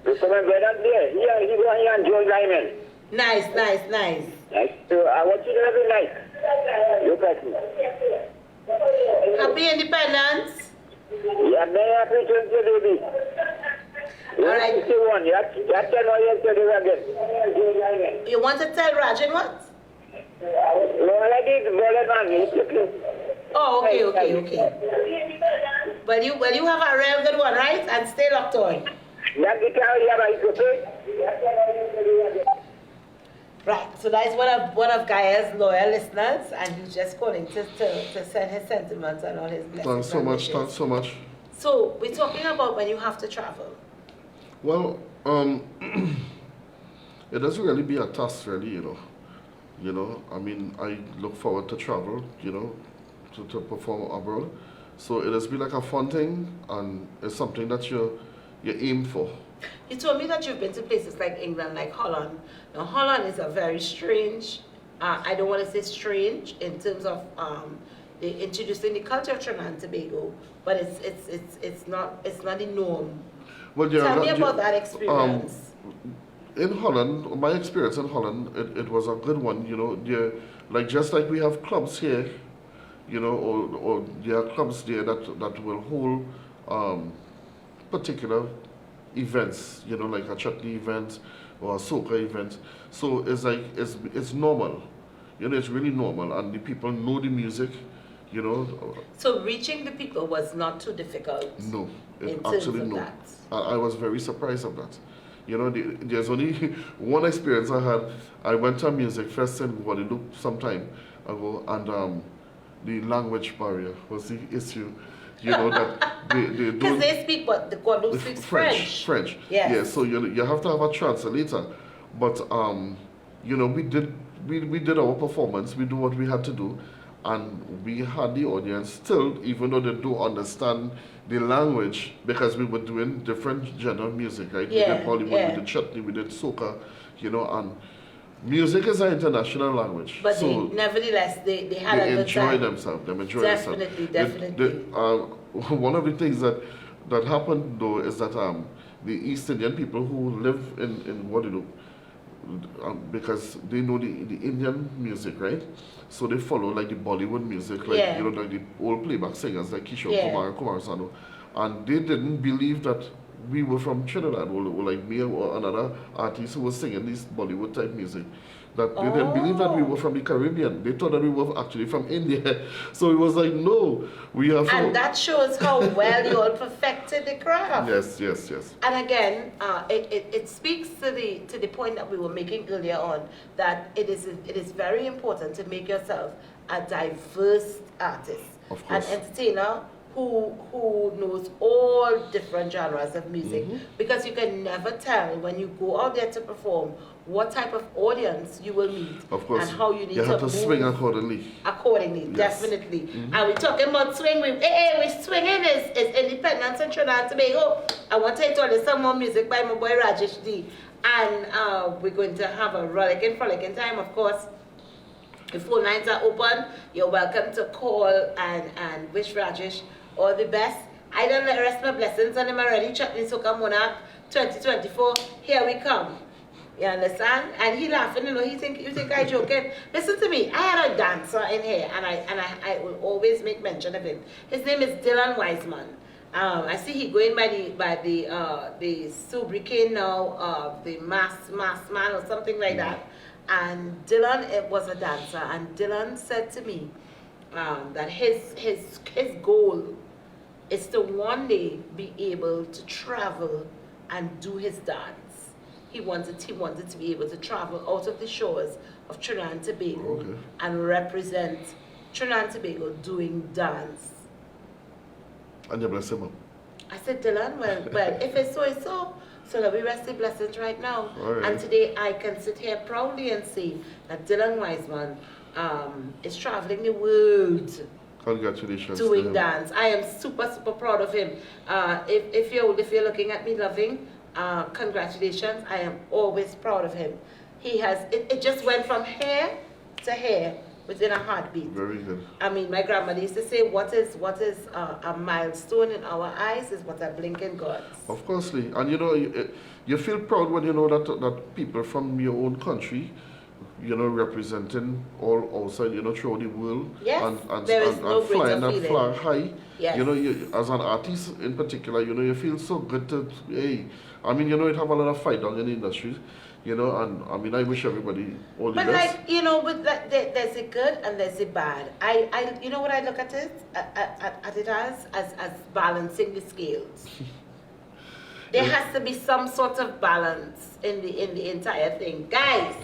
You come and go down there. Here, you go here and Joe Diamond. Nice. So I watch it every night. Look at me. Happy Independence. Yeah, may I appreciate you, baby. All right. You have to know yesterday again. You want to tell Rajan what? No, I did bullet man. He took it. Oh, okay. Well, you have a real good one, right? And stay locked on. That guitar, yeah, but it's okay. Right. So that's one of Gael's loyal listeners, and he's just calling to send his sentiments and all his blessings. Thanks so and much. wishes. Thanks so much. So we're talking about when you have to travel. Well, it doesn't really be a task, really, you know. I mean, I look forward to travel, you know, to perform abroad. So it has been like a fun thing, and it's something that you aim for. You told me that you've been to places like England, like Holland. Now, Holland is a very strange I don't want to say strange in terms of introducing the culture of Trinidad and Tobago, but it's not the norm. Well, yeah, Tell me about that experience. In Holland, my experience in Holland, it was a good one. You know, like just like we have clubs here, you know, or there are clubs there that will hold particular events. You know, like a chutney event or a soca event. So it's like it's normal. You know, it's really normal, and the people know the music. You know. So reaching the people was not too difficult. No, in terms actually of no. that. I was very surprised of that. You know, there's only one experience I had. I went to a music fest in Guadeloupe some time ago, and the language barrier was the issue. You know, that they Because don't... they speak, but the Guadeloupe speaks French. French. Yes. Yeah, so you have to have a translator. But, you know, we did our performance. We do what we had to do. And we had the audience still, even though they don't understand the language, because we were doing different genre of music, right? Yeah, we did Bollywood, yeah. we did chutney, we did soca, you know, and music is an international language. But so nevertheless, they had they a good enjoy time. themselves. They enjoy Definitely, themselves. definitely. One of the things that happened though is that the East Indian people who live in Guadeloupe, because they know the Indian music, right? So they follow like the Bollywood music, like Yeah. you know, like the old playback singers like Kishore Yeah. Kumar and Kumar Sanu, and they didn't believe that we were from Trinidad, or like me or another artist who was singing this Bollywood type music. That they didn't believe that we were from the Caribbean. They thought that we were actually from India. So it was like, no, we are from... And that shows how well you all perfected the craft. Yes, yes, yes. And again, it speaks to the point that we were making earlier on, that it is very important to make yourself a diverse artist, Of an course. entertainer who knows all different genres of music, because you can never tell when you go out there to perform what type of audience you will meet, Of course. and how you need You have to move swing accordingly. accordingly. Yes. Definitely. And we're talking about swing. We swinging is independence in Trinidad and Tobago. I want to tell you some more music by my boy Rajesh D. And we're going to have a frolicking time, of course. The phone lines are open. You're welcome to call and wish Rajesh all the best. I don't rest my blessings on him already. Chutney Soca Monarch 2024. Here we come. You understand? And he laughing, you know, you think I joking. Listen to me, I had a dancer in here, and I will always make mention of him. His name is Dylan Wiseman. I see he going by the sobriquet now, the mass man or something like that. And Dylan was a dancer, and Dylan said to me that his goal is to one day be able to travel and do his dance. He wanted to be able to travel out of the shores of Trinidad and Tobago and represent Trinidad and Tobago doing dance. And you bless him up. I said, Dylan, well, if it's so, it's so. So that we rest the blessings right now. All right. And today I can sit here proudly and say that Dylan Wiseman is traveling the world Congratulations to doing him. dance. I am super proud of him. If you're looking at me loving, congratulations. I am always proud of him. He has it just went from here to here within a heartbeat. Very good. I mean, my grandmother used to say, what is a milestone in our eyes is what a blink in God's. Of course, Lee. And you know, you feel proud when you know that people from your own country, you know, representing all outside, you know, throughout the world. Yes, and there is no greater flying that feeling. flag high. Yes. You know, as an artist in particular, you know, you feel so good to, hey, I mean, you know, it have a lot of fight down in the industry, you know, and I mean, I wish everybody all the But best. like, you know, there's a good and there's a bad. I you know what I look at it as balancing the scales. There has to be some sort of balance in the entire thing. Guys,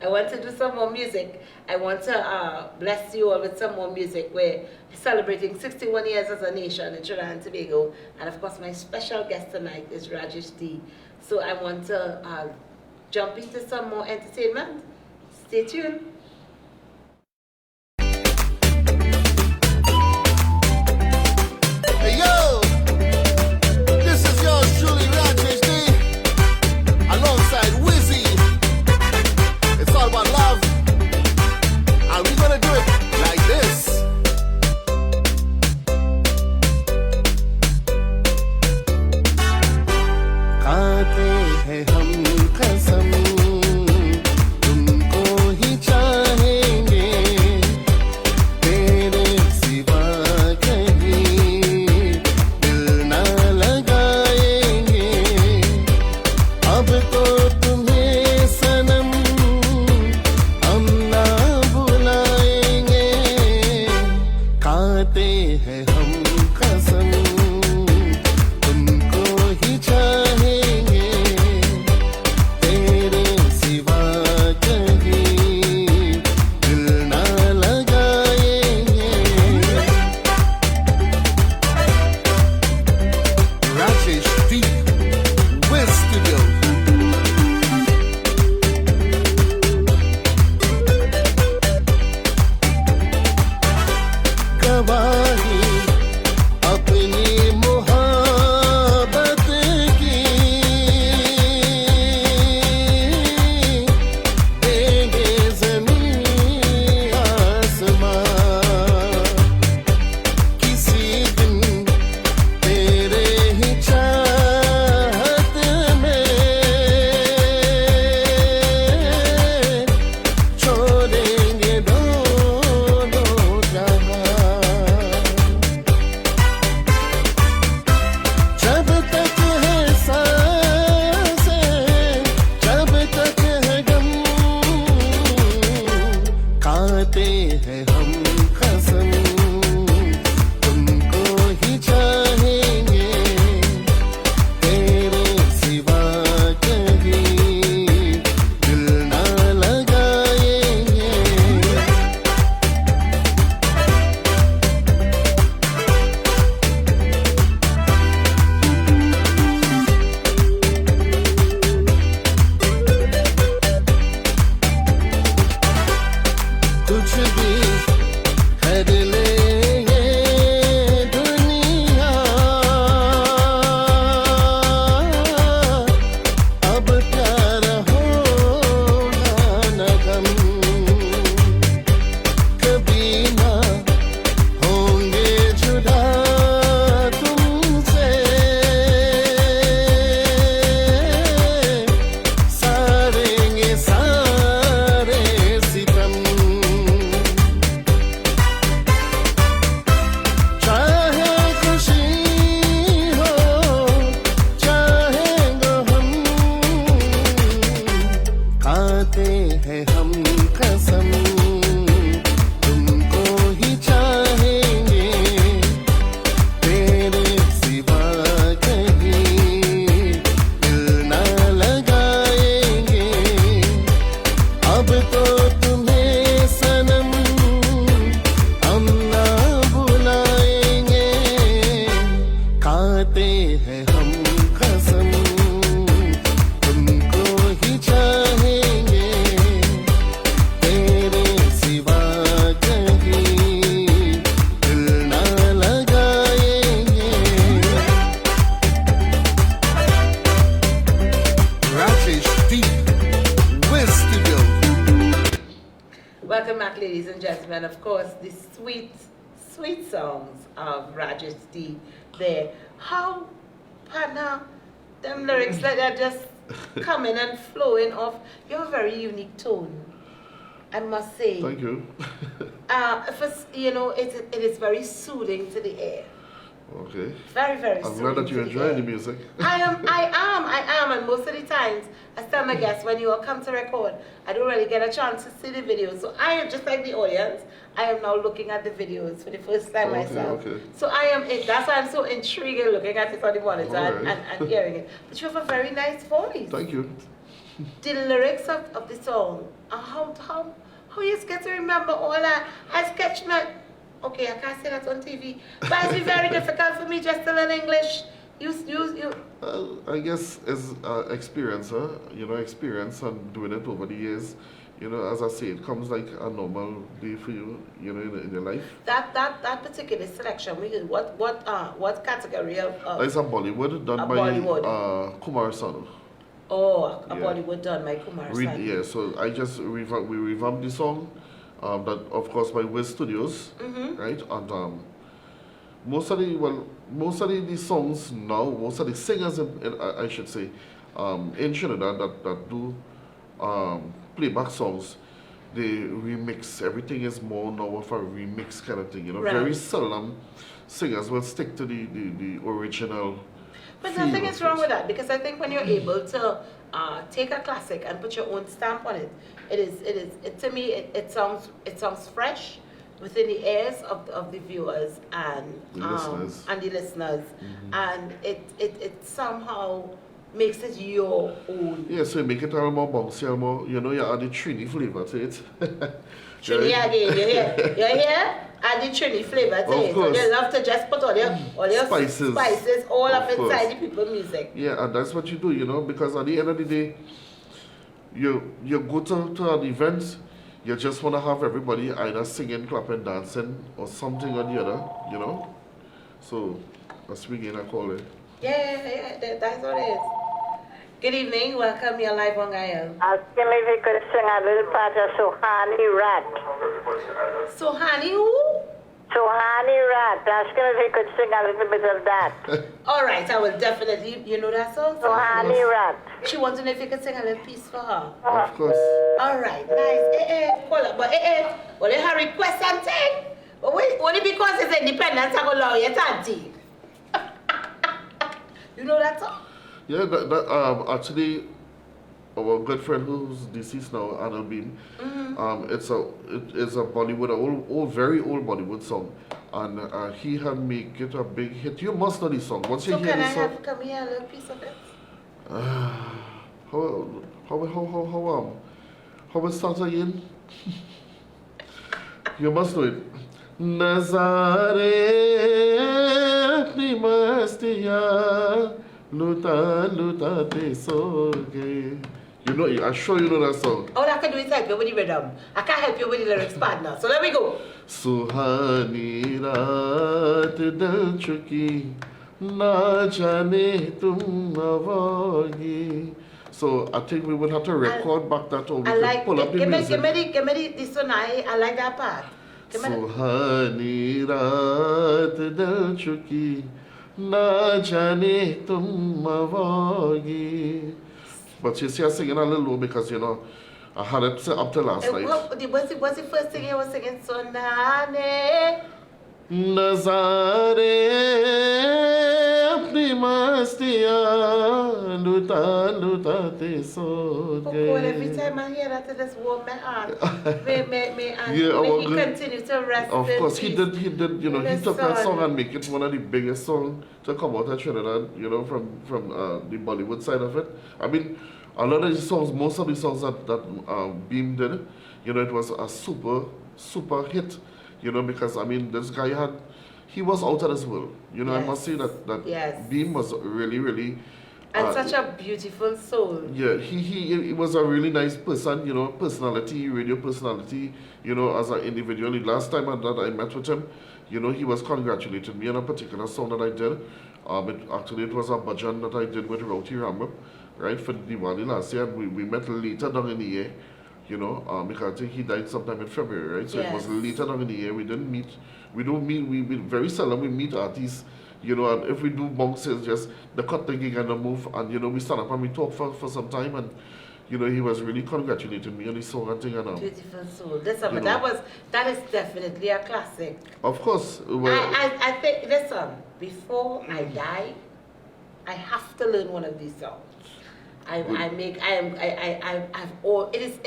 I want to do some more music. I want to bless you all with some more music. We're celebrating 61 years as a nation in Trinidad and Tobago. And of course, my special guest tonight is Rajesh D. So I want to jump into some more entertainment. Stay tuned. Hey yo, this is yours truly, Rajesh D, alongside Wizzy. It's all about love. हैं हम कसम तुमको ही चाहेंगे तेरे सिवा कहीं दिल ना लगाएंगे अब तो तुम्हें सनम हम ना बुलाएंगे खाते हैं हम कसम तुमको ही चाहेंगे तेरे सिवा कहीं दिल ना लगाएंगे Rajesh D West Studio गवाही अपनी मोहब्बत की देंगे ज़मीन आसमां किसी दिन तेरे ही चाहत में छोड़ेंगे दोनों जहां जब तक है सांसें जब तक है गम खाते हैं हम कसम तुमको ही चाहेंगे तेरे सिवा कहीं दिल ना लगाएंगे कुछ भी हर ले ये दुनिया अब प्यार होगा न गम कभी ना होंगे जुदा तुमसे सारेंगे सारे सितम चाहे खुशी हो चाहे गम खाते हैं हम कसम तुमको ही चाहेंगे तेरे सिवा कहीं दिल ना लगाएंगे अब तो तुम्हें सनम हम ना बुलाएंगे खाते हैं हम कसम तुमको ही चाहेंगे तेरे सिवा कहीं दिल ना लगाएंगे Rajesh D West Studio Welcome back, ladies and gentlemen. Of course, the sweet, sweet songs of Rajesh D there. How, partner, them lyrics like that just coming and flowing off. You have a very unique tone, I must say. Thank you. You know, it is very soothing to the ear. Okay. Very, very I'm soothing. glad that you to the enjoy ear. the music. I am, and most of the times, I tell my guests, when you all come to record, I don't really get a chance to see the videos. So I am just like the audience. I am now looking at the videos for the first time Okay, myself. okay. So that's why I'm so intrigued looking at it on the monitor Alright. and hearing it. But you have a very nice voice. Thank you. The lyrics of the song, how you get to remember all that? I sketch my, okay, I can't say that on TV, but it's been very difficult for me just to learn English. You. I guess it's experience, huh? You know, experience and doing it over the years. You know, as I say, it comes like a normal day for you, you know, in your life. That particular selection, what category of? It's a Bollywood done by Bollywood. Kumar Sanu. Oh, a Yeah. Bollywood done by Kumar Sanu. Yeah, so I just we revamped the song, that of course by Wiz Studios, right? And most of the songs now, most of the singers, I should say, in Trinidad that do playback songs. They remix. Everything is more now of a remix kind of thing. You know, Right. very seldom singers will stick to the original. But feel nothing of is wrong it. with that, because I think when you're able to take a classic and put your own stamp on it, to me it sounds fresh within the ears of the viewers and The listeners. and the listeners, and it somehow makes it your own. Yeah, so you make it a little more bouncy, a little more, you know, you add the Trini flavor to it. Trini Yeah. again, you hear? Add the Trini flavor to Of it. So course. they love to just put all your Spices. all Of up inside course. the people's music. Yeah, and that's what you do, you know, because at the end of the day, you go to an event, you just want to have everybody either singing, clapping, dancing, or something or the other, you know. So that's we gonna call it. Yeah, that's what it is. Good evening, welcome, you're live on Gaia. Asking if he could sing a little part of Suhani Rat. So, honey, who? Suhani Rat. Asking if he could sing a little bit of that. All right, I will definitely, you know that song? Suhani Rat. She wants to know if you can sing a little piece for her. Of course. All right, nice. Call up, but well, they have request something. But wait, only because it's independent, I go allow you to You know that song? Yeah, that actually, our good friend who's deceased now, Anna Bean, it is a Bollywood, very old Bollywood song, and he had make it a big hit. You must know this song. Once you So hear can I this song, have come here a little piece of it? how it starts again? You must know it. Nazare apni mastiya luta luta te soge. You know it. I'm sure you know that song. All I can do is help you with the rhythm. I can't help you with the lyrics partner. So let me go. सुहानी रात डल चुकी ना जाने तुम आओगी. So I think we would have to record back that or we I could like pull up the give music. me this one. I like that part. Give me the- सुहानी रात डल चुकी ना जाने तुम आओगी. But you see, I'm singing a little low because, you know, I had it up till last night. What's the first thing you was singing? Sonane. नजारे अपनी मस्तियाँ लुटा लुटाते सो Oh God, every गए. time I hear that, it just warm my heart. May Yeah, he our good- continue to rest Of in course, he peace. did, you know, he Yes, took that son. song and make it one of the biggest songs to come out of Trinidad, you know, from the Bollywood side of it. I mean, a lot of the songs, most of the songs that Beam did, you know, it was a super hit, you know, because, I mean, this guy he was out of this world. You know, I must say that Yes. Beam was really, And such a beautiful soul. yeah, he was a really nice person, you know, personality, radio personality, you know, as an individual. The last time that I met with him, you know, he was congratulating me on a particular song that I did. It was a bhajan that I did with Rauti Ramrup, right, for Diwali last year. And we met later down in the year, you know, because I think he died sometime in February, right? So it was Yes. later down in the year. We don't meet, we very seldom we meet artists. You know, and if we do bounces, just the cut the gig and the move, and you know, we stand up and we talk for some time, and you know, he was really congratulating me on his song and thing, and Beautiful soul. Listen, You but know. that is definitely a classic. of course, well, I think, listen, before I die, I have to learn one of these songs. It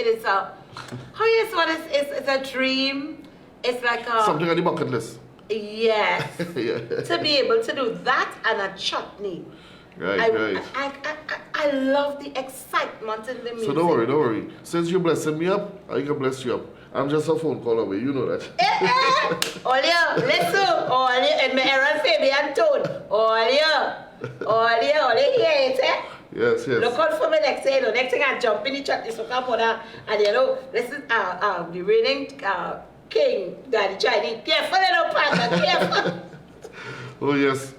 is a, how you say what it's a dream. It's like a, something on the bucket list. yes. Yeah. To be able to do that and a chutney. Right. I love the excitement in the music. So don't worry. Since you're blessing me up, I can bless you up. I'm just a phone call away, you know that. Olha, listen, olha, and my Aaron Fabian tone. Olha, here it is. Yes. Look out for me next thing, next thing I jump in the chat, this one and you know, this is the reigning king, Daddy Chinese. Careful, little partner, careful. Oh yes.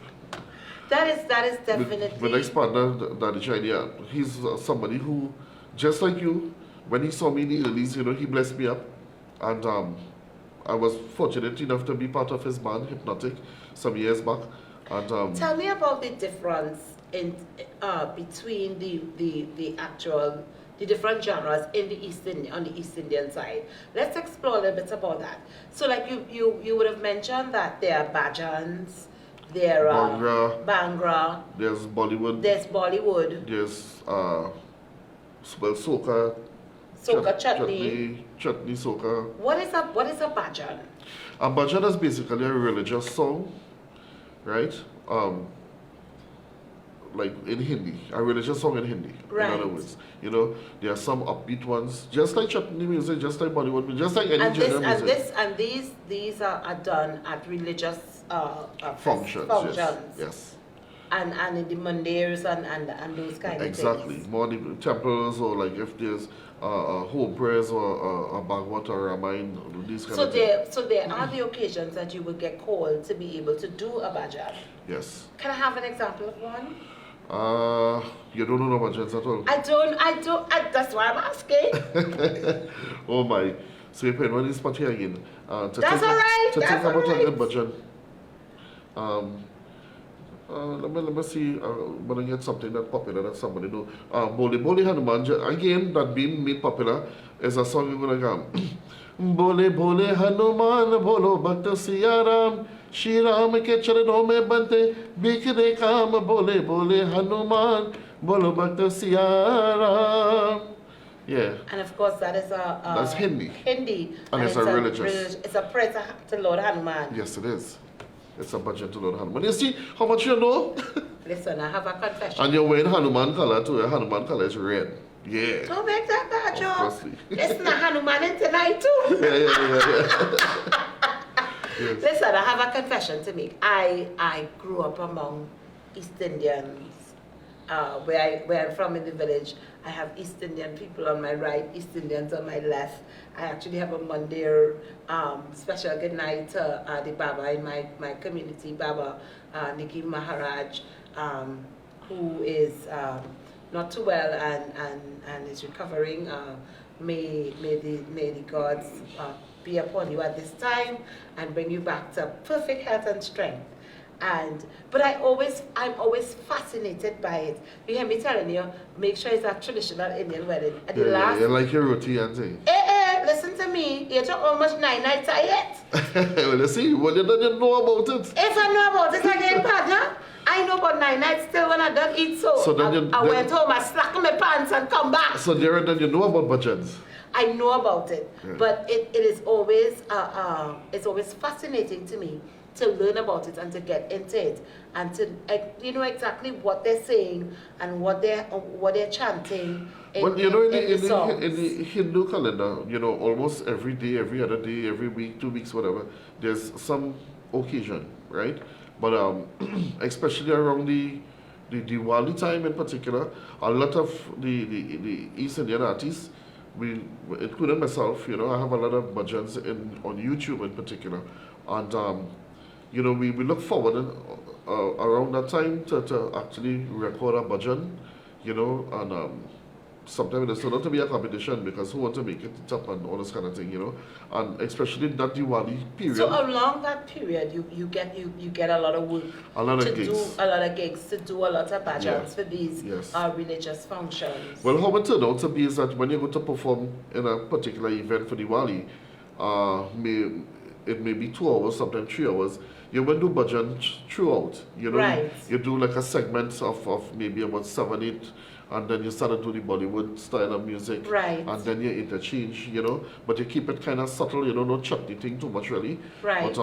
That is definitely. My next partner, Daddy China, he's somebody who, just like you, when he saw me in the earlys, you know, he blessed me up. And I was fortunate enough to be part of his band, Hypnotic, some years back. And Tell me about the difference in between the different genres in on the East Indian side. Let's explore a little bit about that. So like you would have mentioned that there are bhajans, there are Bhangra, there's Bollywood, there's soca, chutney, soca. What is a bhajan? A bhajan is basically a religious song, right? Like in Hindi, a religious song in Hindi. Right. In other words, there are some upbeat ones, just like chutney music, just like Bollywood music, just like any genre music. These are done at religious functions. Yes. And in the mandirs and those kind of exactly. things. More the temples, or like if there's home prayers or a Bhagavad or Ramayana, these kind of things. So there are the occasions that you will get called to be able to do a bhajan. Yes. Can I have an example of one? You don't know no bhajans at all? I don't. That's why I'm asking. Oh my. So you playing one is party again. That's alright. To think about a good bhajan. Let me see. When I get something that's popular that somebody know. Bole Bole Hanuman, again, that being made popular is a song you're gonna go. Bole Bole Hanuman, Bolo Bhakta Siyaram, Shri Ram ke charanon mein bante, bikhre kaam, Bole Bole Hanuman, Bolo Bhakta Siyaram. Yeah. And of course, that is that's Hindi. Hindi. And it's a religious. It's a prayer to Lord Hanuman. Yes, it is. It's a bhajan to Lord Hanuman. You see how much you know? Listen, I have a confession. And you're wearing Hanuman color too. Hanuman color is red. Yeah. Don't make that bad joke. Obviously. Listen, Hanuman in tonight too. Yeah. Yes. Listen, I have a confession to make. I grew up among East Indians. Where I'm from in the village, I have East Indian people on my right, East Indians on my left. I actually have a Mandir special good night to the Baba in my community, Baba Niki Maharaj, who is not too well and is recovering. May the gods be upon you at this time and bring you back to perfect health and strength. But I'm always fascinated by it. You hear me telling you, make sure it's a traditional Indian wedding. At the last, yeah, like your roti and thing. Listen to me. You're almost 9 nights yet. Well, you see, well, you don't know about it. If I know about it again, partner, I know about 9 nights still when I don't eat so. Then I went home, I slacked my pants and come back. So there and then you know about bhajans. I know about it, yeah. But it is always it's always fascinating to me to learn about it and to get into it and to know exactly what they're saying and what they're chanting. Well, in the Hindu calendar, almost every day, every other day, every week, 2 weeks, whatever, there's some occasion, right? But especially around the Diwali time in particular, a lot of the East Indian artists, including myself, I have a lot of bhajans on YouTube in particular, and we look forward around that time to actually record a bhajan, and sometimes it's not to be a competition because who want to make it up and all this kind of thing, and especially that Diwali period. So along that period, you get a lot of work, a lot of gigs to do a lot of bhajans for these yes. Religious functions. Well, how it turned out to be is that when you go to perform in a particular event for Diwali, it may be 2 hours, sometimes 3 hours. You will do bhajan throughout, Right. You do like a segment of maybe about 7, 8, and then you start to do the Bollywood style of music. Right. And then you interchange, but you keep it kind of subtle, no chutney thing too much really. Right. But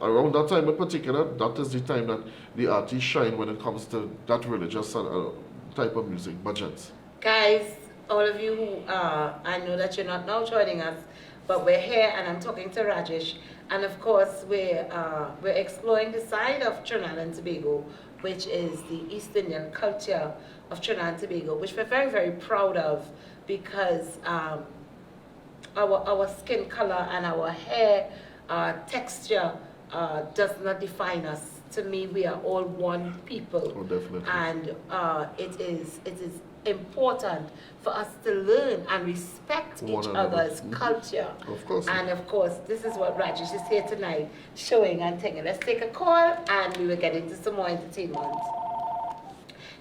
around that time in particular, that is the time that the artists shine when it comes to that religious type of music, bhajans. Guys, all of you who I know that you're not now joining us, but we're here and I'm talking to Rajesh, and of course we're exploring the side of Trinidad and Tobago, which is the East Indian culture of Trinidad and Tobago, which we're very, very proud of because our skin color and our hair texture does not define us to me, we are all one people. Oh, definitely. And it is important for us to learn and respect One each another. other's culture. Of course. And of course, this is what Rajesh is here tonight, showing and taking. Let's take a call and we will get into some more entertainment.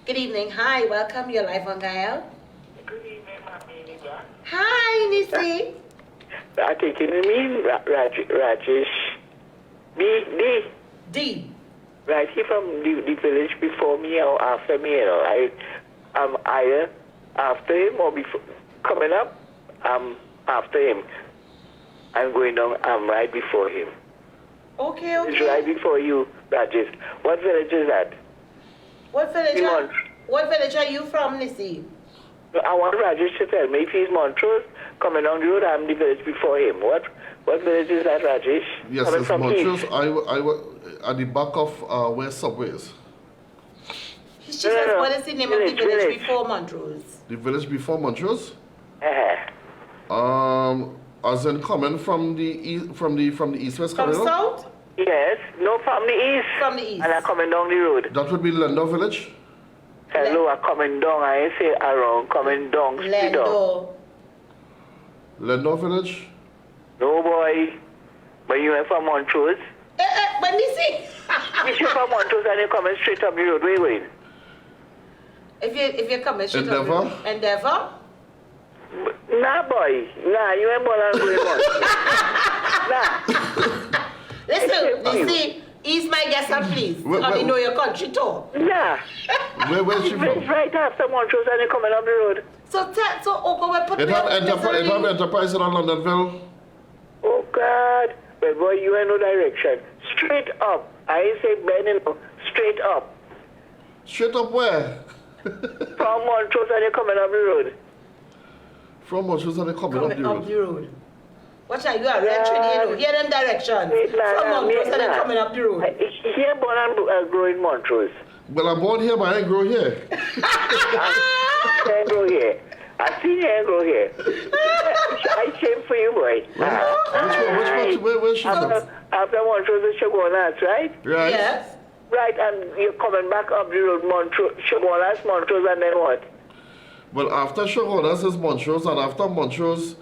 Good evening. Hi, welcome. You're live on Gael. Good evening, Mami. Hi, Nisi. I think you mean Rajesh. D. D. Right, he from the village before me or after me, you know. I'm either after him or before coming up, I'm after him. I'm going down, I'm right before him. Okay, It's okay. right before you, Rajesh. What village is that? What village Simon. what village are you from, Nisi? I want Rajesh to tell me if he's Montrose, coming down the road, I'm the village before him. What village is that, Rajesh? Yes, coming it's from Montrose. east. I at the back of where Subway is. She says, no. what is the name of the Village, village village. before Montrose? The village before Montrose. Uh-huh. As in coming from the east, from the east-west From corridor. south? Yes, no, from the east. From the east. And I'm coming down the road. That would be Lendo Village. Hello, I'm coming down. I ain't say around, coming down, straight down. Lendo. Lendo Village. No, boy. But you went from Montrose. But Nisi, If you're from Montrose and you're coming straight up the road, where you going? if you're coming straight up the Endeavour? road. Endeavour? Nah, boy. Nah, you ain't born and going on. Nah. Listen, Nisi, ease my guest up, please. Wait, Only wait. know your country too. Nah. Where's she It's from? right after Montrose and you're coming up the road. So Oka will put It me have on Enterprise in Londonville. Oh, God. But boy, you ain't no direction. Straight up. I ain't say bending, no. Straight up. Straight up where? From Montrose and you're coming up the road. From Montrose and they coming up the coming up road. the road. Watch out, you are entering, you know. Hear them directions. From Montrose and then coming up the road. Here born and growing Montrose. Well, I'm born here, but I ain't grow here. I ain't grow here. I see you ain't grow here. I came for you, boy. Where's she from? After Montrose is Shogunas, right? Right. Yes. Right, and you're coming back up the road, Shogunas, Montrose, and then what? Well, after Shogunas is Montrose, and after Montrose,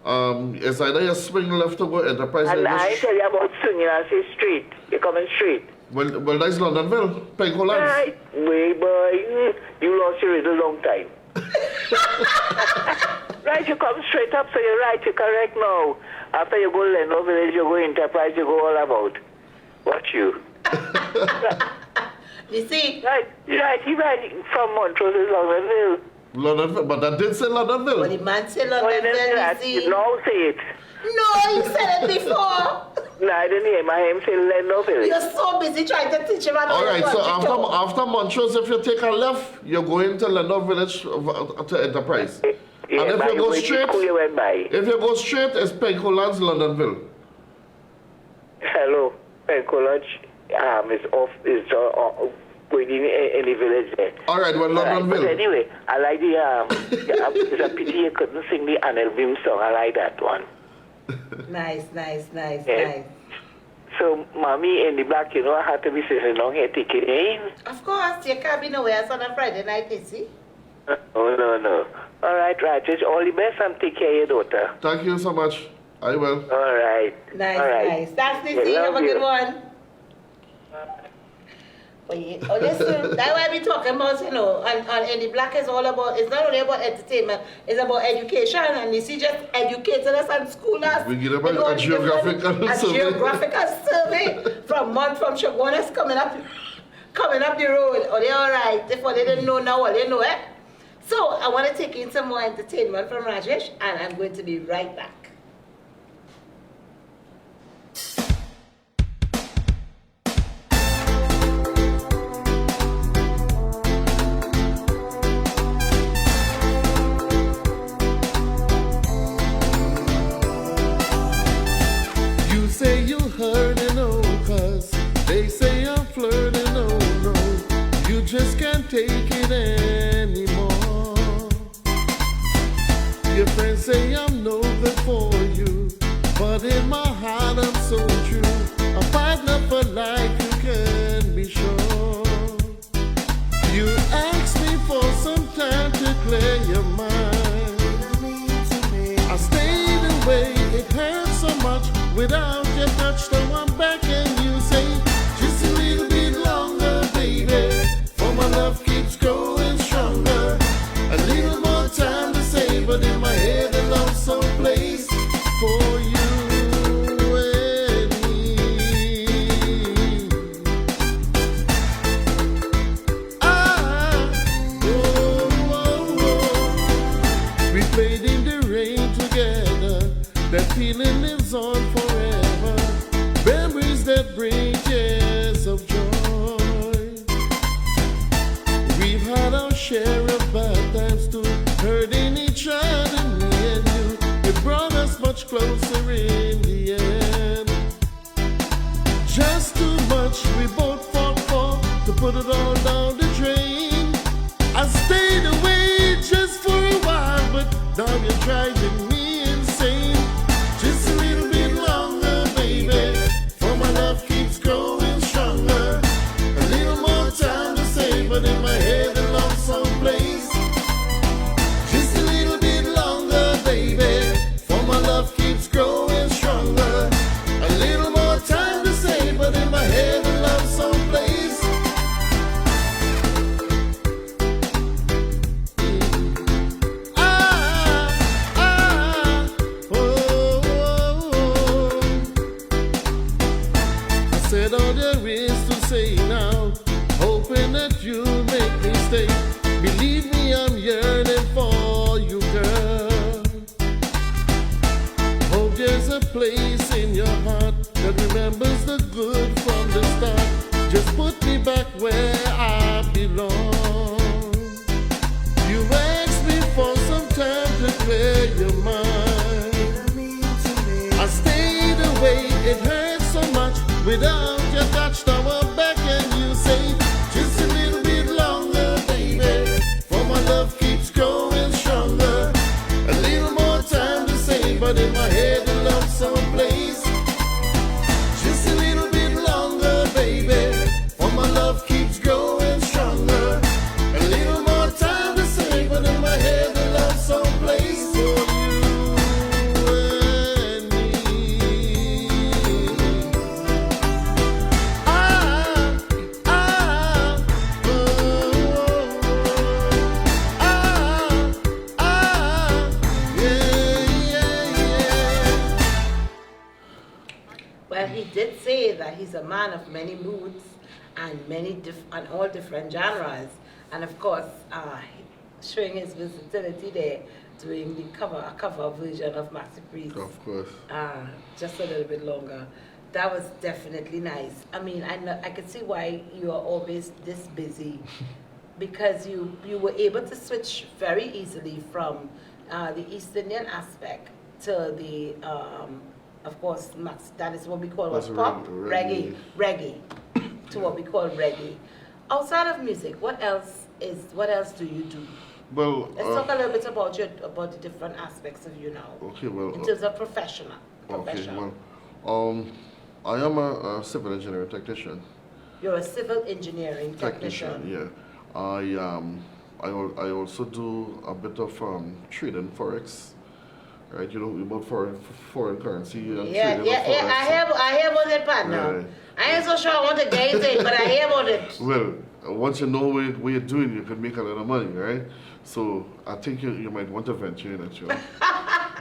it's either you swing left to go Enterprise. And or you I sh- tell you about swinging, I say straight. You're coming straight. well, that's Londonville, Penco Lands. Right, way boy, you lost your a long time. Right, you come straight up, so you're right, you're correct now. After you go Leno Village, you go Enterprise, you go all about. Watch you. You see, Right, you're right, from Montrose is Londonville. Londonville, but that did say Londonville. when the man say Oh, you didn't say Londonville, that. you see. You now say it. No, you said it before. No, I didn't hear my name say Leno Village. You're so busy trying to teach him about All right, so country too. after Montrose, if you take a left, you're going to Lendo Village to Enterprise. Yeah, and if but you go went to straight, school you went by. if you go straight, it's Penco Lands, Londonville. Hello, College. It's off. It's going in the village there. All right, well, Right, Londonville. but anyway, I like the. It's a pity you couldn't sing the Anel Bim song. I like that one. Nice. Yeah. So, mommy in the back, you know, I had to be sitting down here taking in. Of course, you can't be nowhere else on a Friday night, you see. Oh, no. All right, Rajesh, all the best and take care of your daughter. Thank you so much. I will. All right. Nice. All right. Thanks, Yeah, Nisi. Have love a good you. one. Oh, listen, that's why we talking about, you know, and the Black is all about, it's not only about entertainment, it's about education, and you see, just educated us and school us. We get You know, a geographical a survey. geographical survey from Shogunas coming up the road. Oh, they all right. If they didn't know now, well, they know it. So I want to take in some more entertainment from Rajesh, and I'm going to be right back. You say you heard and oh, 'cause they say I'm flirting, oh no. You just can't take it anymore. Your friends say I'm no good for you, but in my heart I'm so true. A partner for life you can without your touch. Now I'm back and you say, just a little bit longer, baby. For my love keeps growing stronger. A little more time to say, but in my head the love some place for you. That feeling lives on forever. Memories that bring tears of joy. We've had our share of bad times too, hurting each other, me and you. It brought us much closer in the end. Just too much we both fought for, to put it all down the drain. I stayed away just for a while, but now you're driving me insane. Just a little bit longer, baby, for my love keeps growing stronger. A little more time to say, but in my head the love someplace. Just a little bit longer, baby, for my love keeps growing stronger. A little more time to say, but in my head the love someplace. Said all there is to say now, hoping that you'll make me stay. Believe me, I'm yearning for you, girl. Hope there's a place in your heart that remembers the good from the start. Just put me back where I belong. You asked me for some time to clear your mind. I stayed away, it hurts so much. Without your touch, now I'm back and you say, just a little bit longer, baby. For my love keeps growing stronger. A little more time to say, but in my head the love someplace. Just a little bit longer, baby. For my love keeps growing stronger. A little more time to say, but in my head the love someplace for you. Well, he did say that he's a man of many moods and and all different genres, and of course, showing his versatility there, doing a cover version of Maxi Priest. Of course. Just a little bit longer. That was definitely nice. I mean, I could see why you are always this busy, because you were able to switch very easily from the East Indian aspect to the of course, that is what we call pop, reggae, to what we call reggae. Outside of music, what else do you do? Well, let's talk a little bit about the different aspects of you now. Okay, well, in terms of profession. Okay, well, I am a civil engineering technician. You're a civil engineering technician. Yeah. I also do a bit of trading forex. Right, you know about foreign currency. Yeah. I hear about it, partner. Right. I ain't so sure I want to get it, but I hear about it. Well, once you know what you're doing, you can make a lot of money, right? So I think you might want to venture in it, you know.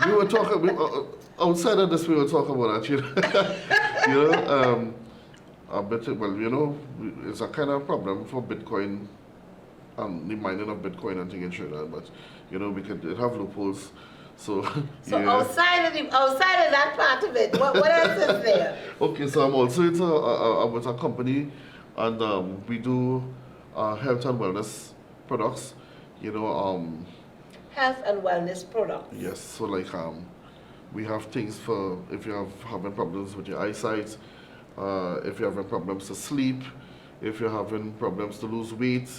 We were talking outside of this. We were talking about that, you know. A bit. Well, you know, it's a kind of problem for Bitcoin, the mining of Bitcoin and things in Trinidad. But you know, it have loopholes. So yeah. outside of that part of it, what else is there? Okay, so I'm also with a company, and we do health and wellness products. You know, health and wellness products. Yes, so like we have things for if you're having problems with your eyesight, if you're having problems to sleep, if you're having problems to lose weight,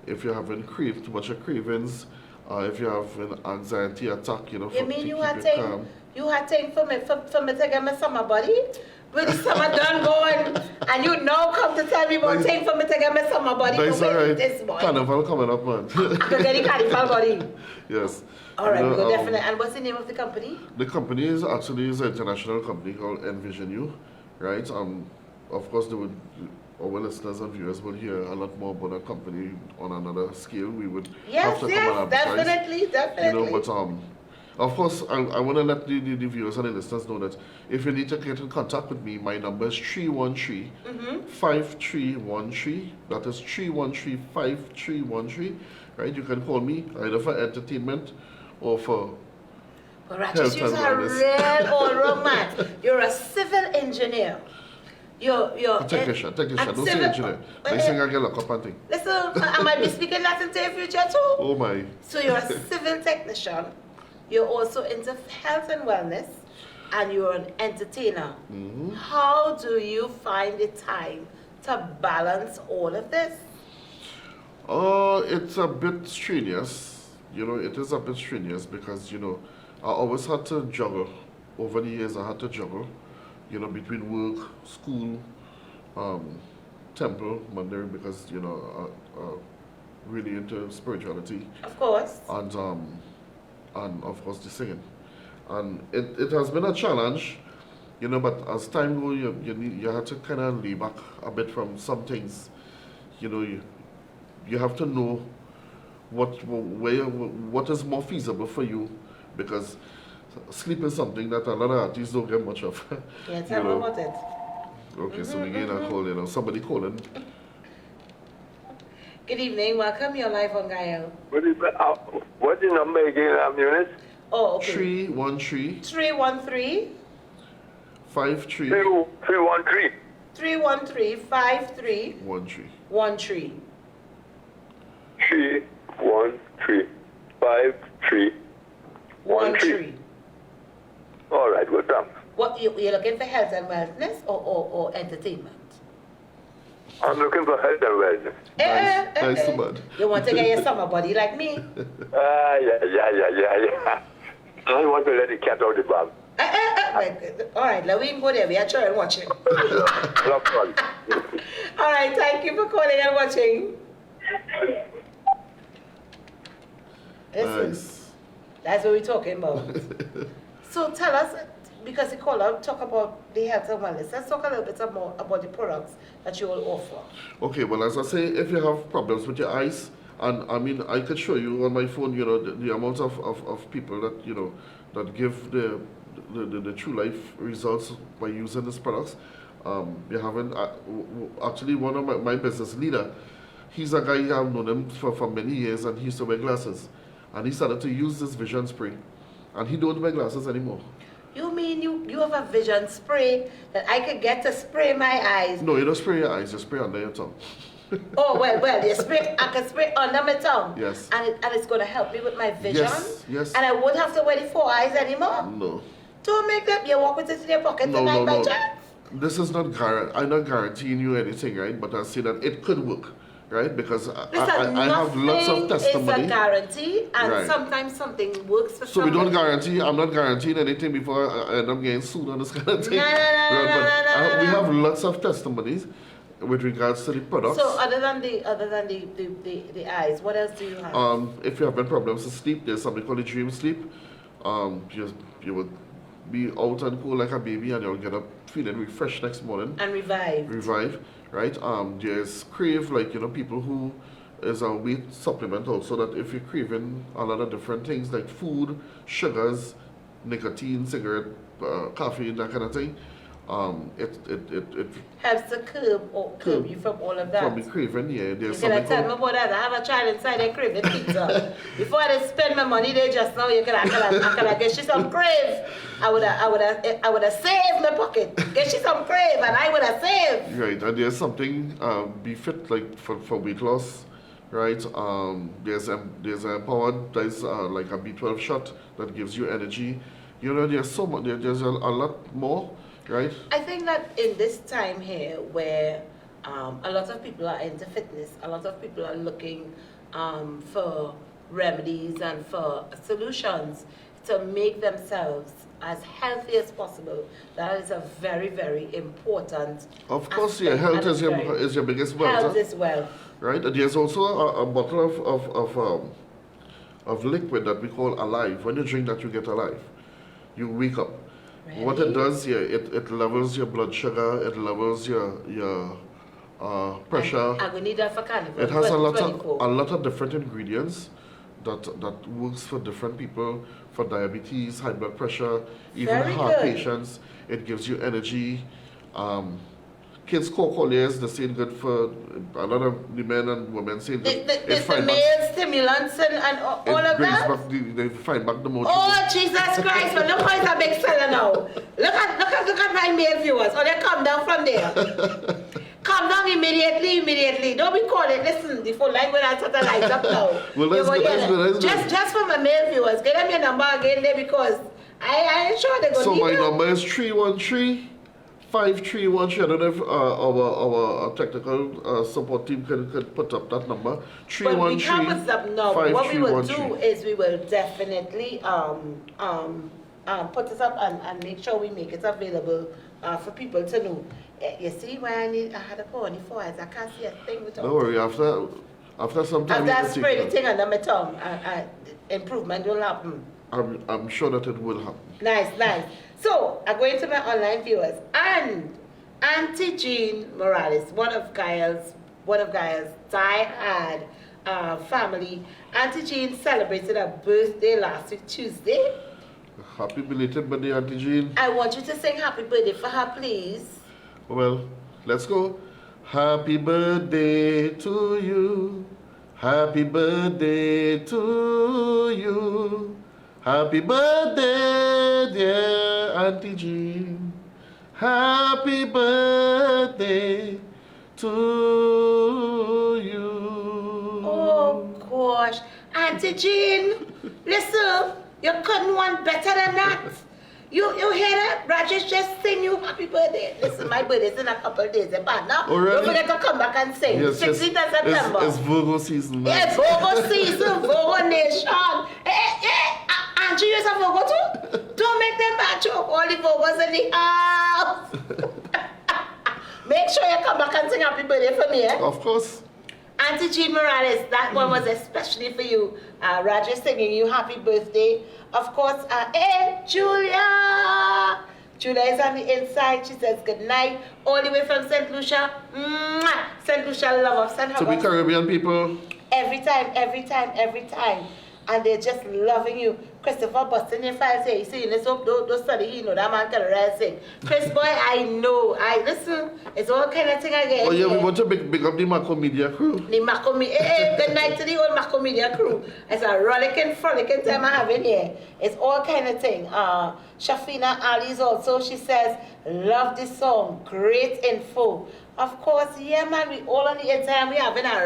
if you're having too much of cravings. If you have an anxiety attack, you know, you mean you had thing for me to get my summer body? When the summer done going, and you now come to tell me about Nice. thing for me to get my summer body. That's to all win right. this boy. Carnival coming up, man. To get the carnival body. Yes. All right, You we know, go definitely. And what's the name of the company? The company is actually an international company called Envision You, right? Of course, our listeners and viewers will hear a lot more about that company on another scale. We would have Yes, to come and yes, advertise. definitely. You know, but of course, I want to let the viewers and the listeners know that if you need to get in contact with me, my number is 313-5313. That is 313-5313. Right? You can call me either for entertainment or for But Rajesh, Health you're and a wellness. real old romance. You're a civil engineer. You're technician. a Don't say civil- engineer. Next thing I get locked up and thing. Listen, I might be speaking Latin to your future too. Oh my. So you're a civil technician. You're also into health and wellness, and you're an entertainer. Mm-hmm. How do you find the time to balance all of this? It's a bit strenuous. You know, it is a bit strenuous because, you know, I always had to juggle. Over the years, I had to juggle, you know, between work, school, temple, Monday, because, you know, really into spirituality. Of course. And of course the singing, and it has been a challenge, you know. But as time goes, you have to kind of lay back a bit from some things. You know, you have to know what is more feasible for you, because sleep is something that a lot of artists don't get much of. Yeah, you tell me know. about it. Okay, so we get a call. You know, somebody calling. Good evening, welcome. You're live on Gael. What's the number again, Eunice? Oh, okay. 313 313 53 313. 313 5313. 13. 313 5313. All right, well done. What you're looking for health and wellness or entertainment? I'm looking for health and wellness. Nice to bud. You want to get your summer body like me? Yeah. I want to let the cat out of the bag. All right, let me go there. We are trying and watching. No problem. All right, thank you for calling and watching. Listen, Nice. that's what we're talking about. So tell us, because the caller talk about the health and wellness, let's talk a little bit more about the products that you will offer. Okay, well, as I say, if you have problems with your eyes, and I mean, I could show you on my phone, you know, the amount of people that, you know, that give the true life results by using these products. You haven't, actually, one of my business leader, he's a guy, I've known him for many years, and he used to wear glasses. And he started to use this vision spray, and he don't wear glasses anymore. You mean you have a vision spray that I could get to spray my eyes? No, you don't spray your eyes, you spray under your tongue. Oh, well, you spray, I can spray under my tongue. Yes. And it's going to help me with my vision. Yes. And I won't have to wear the 4 eyes anymore. No. Don't make them, you walk with it in your pocket tonight by chance. This is not I'm not guaranteeing you anything, right? But I say that it could work, right? Because I have lots of testimony. It's a guarantee, and Right. sometimes something works for So we somebody. don't guarantee. I'm not guaranteeing anything before I end up getting sued on this kind of thing. No. We have lots of testimonies with regards to the products. So other than the eyes, what else do you have? If you have been problems with sleep, there's something called a dream sleep. You would be out and cool like a baby, and you'll get up feeling refreshed next morning. And revive. Right? There's crave, like, you know, people who is a weight supplement also, that if you're craving a lot of different things like food, sugars, nicotine, cigarette, caffeine, that kind of thing, it Helps to curb you from all of that. from the craving, yeah. You There's can something tell me called, about that. I have a child inside they crave the pizza. Before they spend my money, they just know you can I get you some crave. I would have saved my pocket. Get you some crave, and I would have saved. right, and there's something, Be Fit, like for weight loss, right? There's Empowered, there's like a B12 shot that gives you energy. You know, there's so much, there's a lot more, right? I think that in this time here, where a lot of people are into fitness, a lot of people are looking for remedies and for solutions, to make themselves as healthy as possible. That is a very, very important. Of course, aspect, yeah, health and is it's your biggest wealth. health Huh? is wealth. Right? And there's also a bottle of liquid that we call Alive. When you drink that, you get alive. You wake up. What it Really? does, yeah, it levels your blood sugar, it levels your pressure. I'm gonna need that for carnival. It has a lot 2024. of different ingredients that works for different people, for diabetes, high blood pressure, even Very heart good. patients. It gives you energy. Kids colliers, the same good for a lot of the men and women say It's the male stimulants and all of that. They find back the motor. Oh Jesus Christ! But look how it's a big seller now. Look at my male viewers. Oh, they come down from there. Come down immediately. Don't be calling. Listen, the phone line when I set the lights up now. Well, that's You go good, hear that's them. good, that's good. Just for my male viewers, get them your number again there because I ain't sure they're gonna So need my it. number is 313-5313. I don't know if our technical support team could put up that number. But we can't put it up now. What we will do 5313. is we will definitely put this up and make sure we make it available for people to know. You see why I had a phone before I can't see a thing without. Don't worry, after some time After I you spray can the see thing under my tongue, improvement will happen. I'm sure that it will happen. Nice. So, I'm going to my online viewers. And Auntie Jean Morales, one of Gail's die-hard family. Auntie Jean celebrated her birthday last week, Tuesday. Happy belated birthday, Auntie Jean. I want you to sing happy birthday for her, please. Well, let's go. Happy birthday to you. Happy birthday to you. Happy birthday, dear Auntie Jean. Happy birthday to you. Oh gosh, Auntie Jean, listen, you couldn't want better than that. You hear that? Rajesh just sing you happy birthday. Listen, my birthday's in a couple of days, but now Oh, really? don't forget to come back and sing. Yes, 16th of September. It's Virgo season. man. Yes, Virgo season, Virgo nation. Hey, Angie, you a Virgo too? Don't make them bad joke. All the Virgos in the house. Make sure you come back and sing happy birthday for me, eh? Of course. Auntie Jean Morales, that one was especially for you. Rajesh singing you happy birthday. Of course, hey, Julia. Julia is on the inside. She says good night. All the way from St. Lucia. Mwah! St. Lucia love. Send her To be back. Caribbean people, Every time. And they're just loving you. Christopher busting your files here. You see, let's hope don't study, you know, that man can really sing. Chris boy, I know. Listen, it's all kind of thing I get. oh yeah, we here. want to big up the Mako Media crew. The Mako Media, good night to the old Mako Media crew. It's a frolicking time I have in here. It's all kind of thing. Shafina Ali's also, she says, love this song, great info. Of course, yeah man, we all on the inside, we having a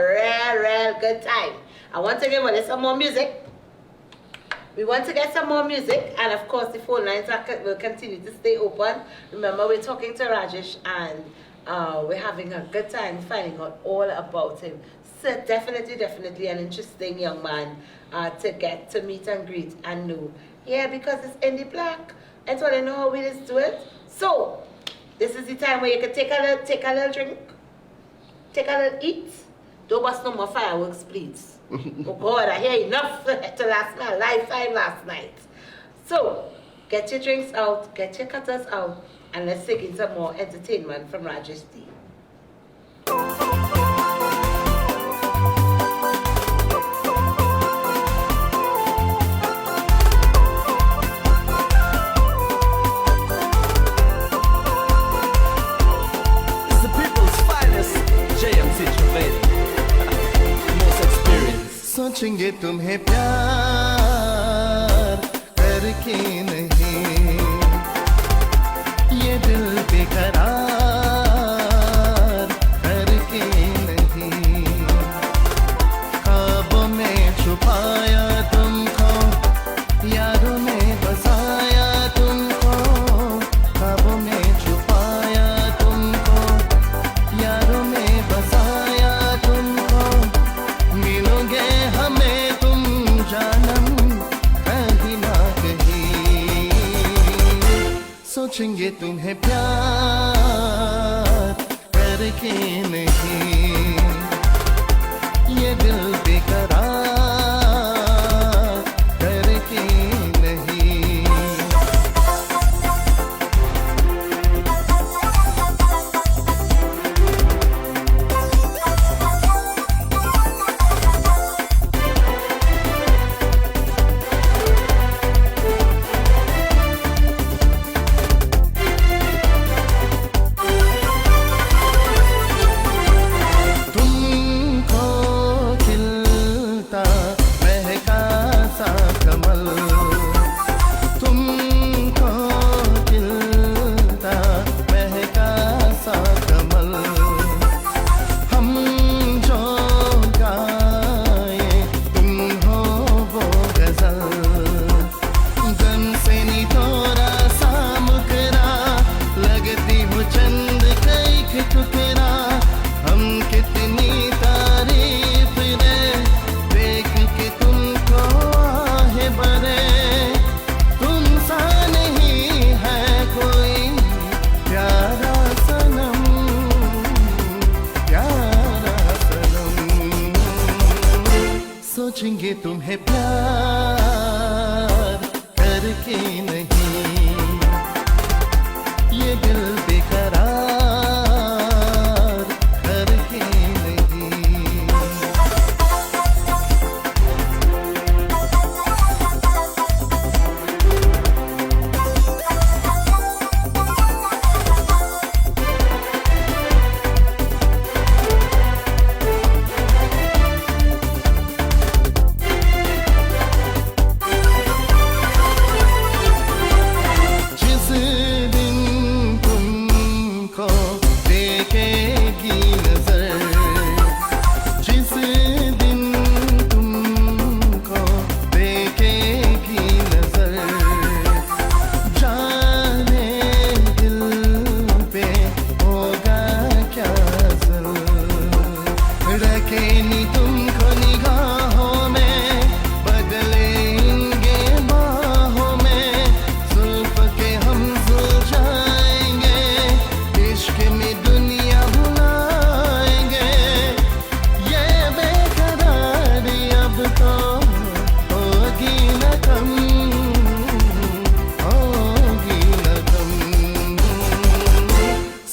real good time. I want to give some more music. We want to get some more music, and of course the phone lines will continue to stay open. Remember, we're talking to Rajesh, and we're having a good time finding out all about him. So definitely an interesting young man to get to meet and greet and know. Yeah, because it's Indie Black. That's what I know how we just do it. So this is the time where you can take a little drink, take a little eat. Don't bust no more fireworks, please. Oh God, I hear enough to last my lifetime last night. So, get your drinks out, get your cutters out, and let's take in some more entertainment from Rajesh D. It's the people's finest, JMC Triveni. Most experience. सोचेंगे तुम्हें प्यार करके नहीं ये दिल बेकरार करके नहीं ख्वाबों में छुपाया तुमको यारों में बसाया तुमको ख्वाबों में छुपाया तुमको यारों में बसाया तुमको मिलोगे हमें तुम जानम कहीं ना कहीं सोचेंगे तुम्हें प्यार करके नहीं, ये दिल बेकरार करके नहीं। तुमको खिलता महका सा कमल, तुमको खिलता महका सा कमल, हम जो गाए तुम हो वो गजल, गम से नी थोड़ा सा मुकरा, लगती हो चंद कई टुकड़ा, हम कितनी तारीफ दे देख के तुमको आहे बरे, तुम सा नहीं है कोई प्यारा सनम, प्यारा सनम। सोचेंगे तुम्हें प्यार करके नहीं, ये दिल बेकरार करके नहीं। जिस दिन तुमको देखेगी नजर, जिस दिन तुमको देखेगी नजर, जाने दिल पे होगा क्या असर, रखेनी तुमको निगाहों में, बदलेंगे बाहों में, जुल्फ के हम सुलझाएंगे, इश्क में दुनिया भुलाएंगे, ये बेकरारी अब तो होगी न कम, होगी न कम।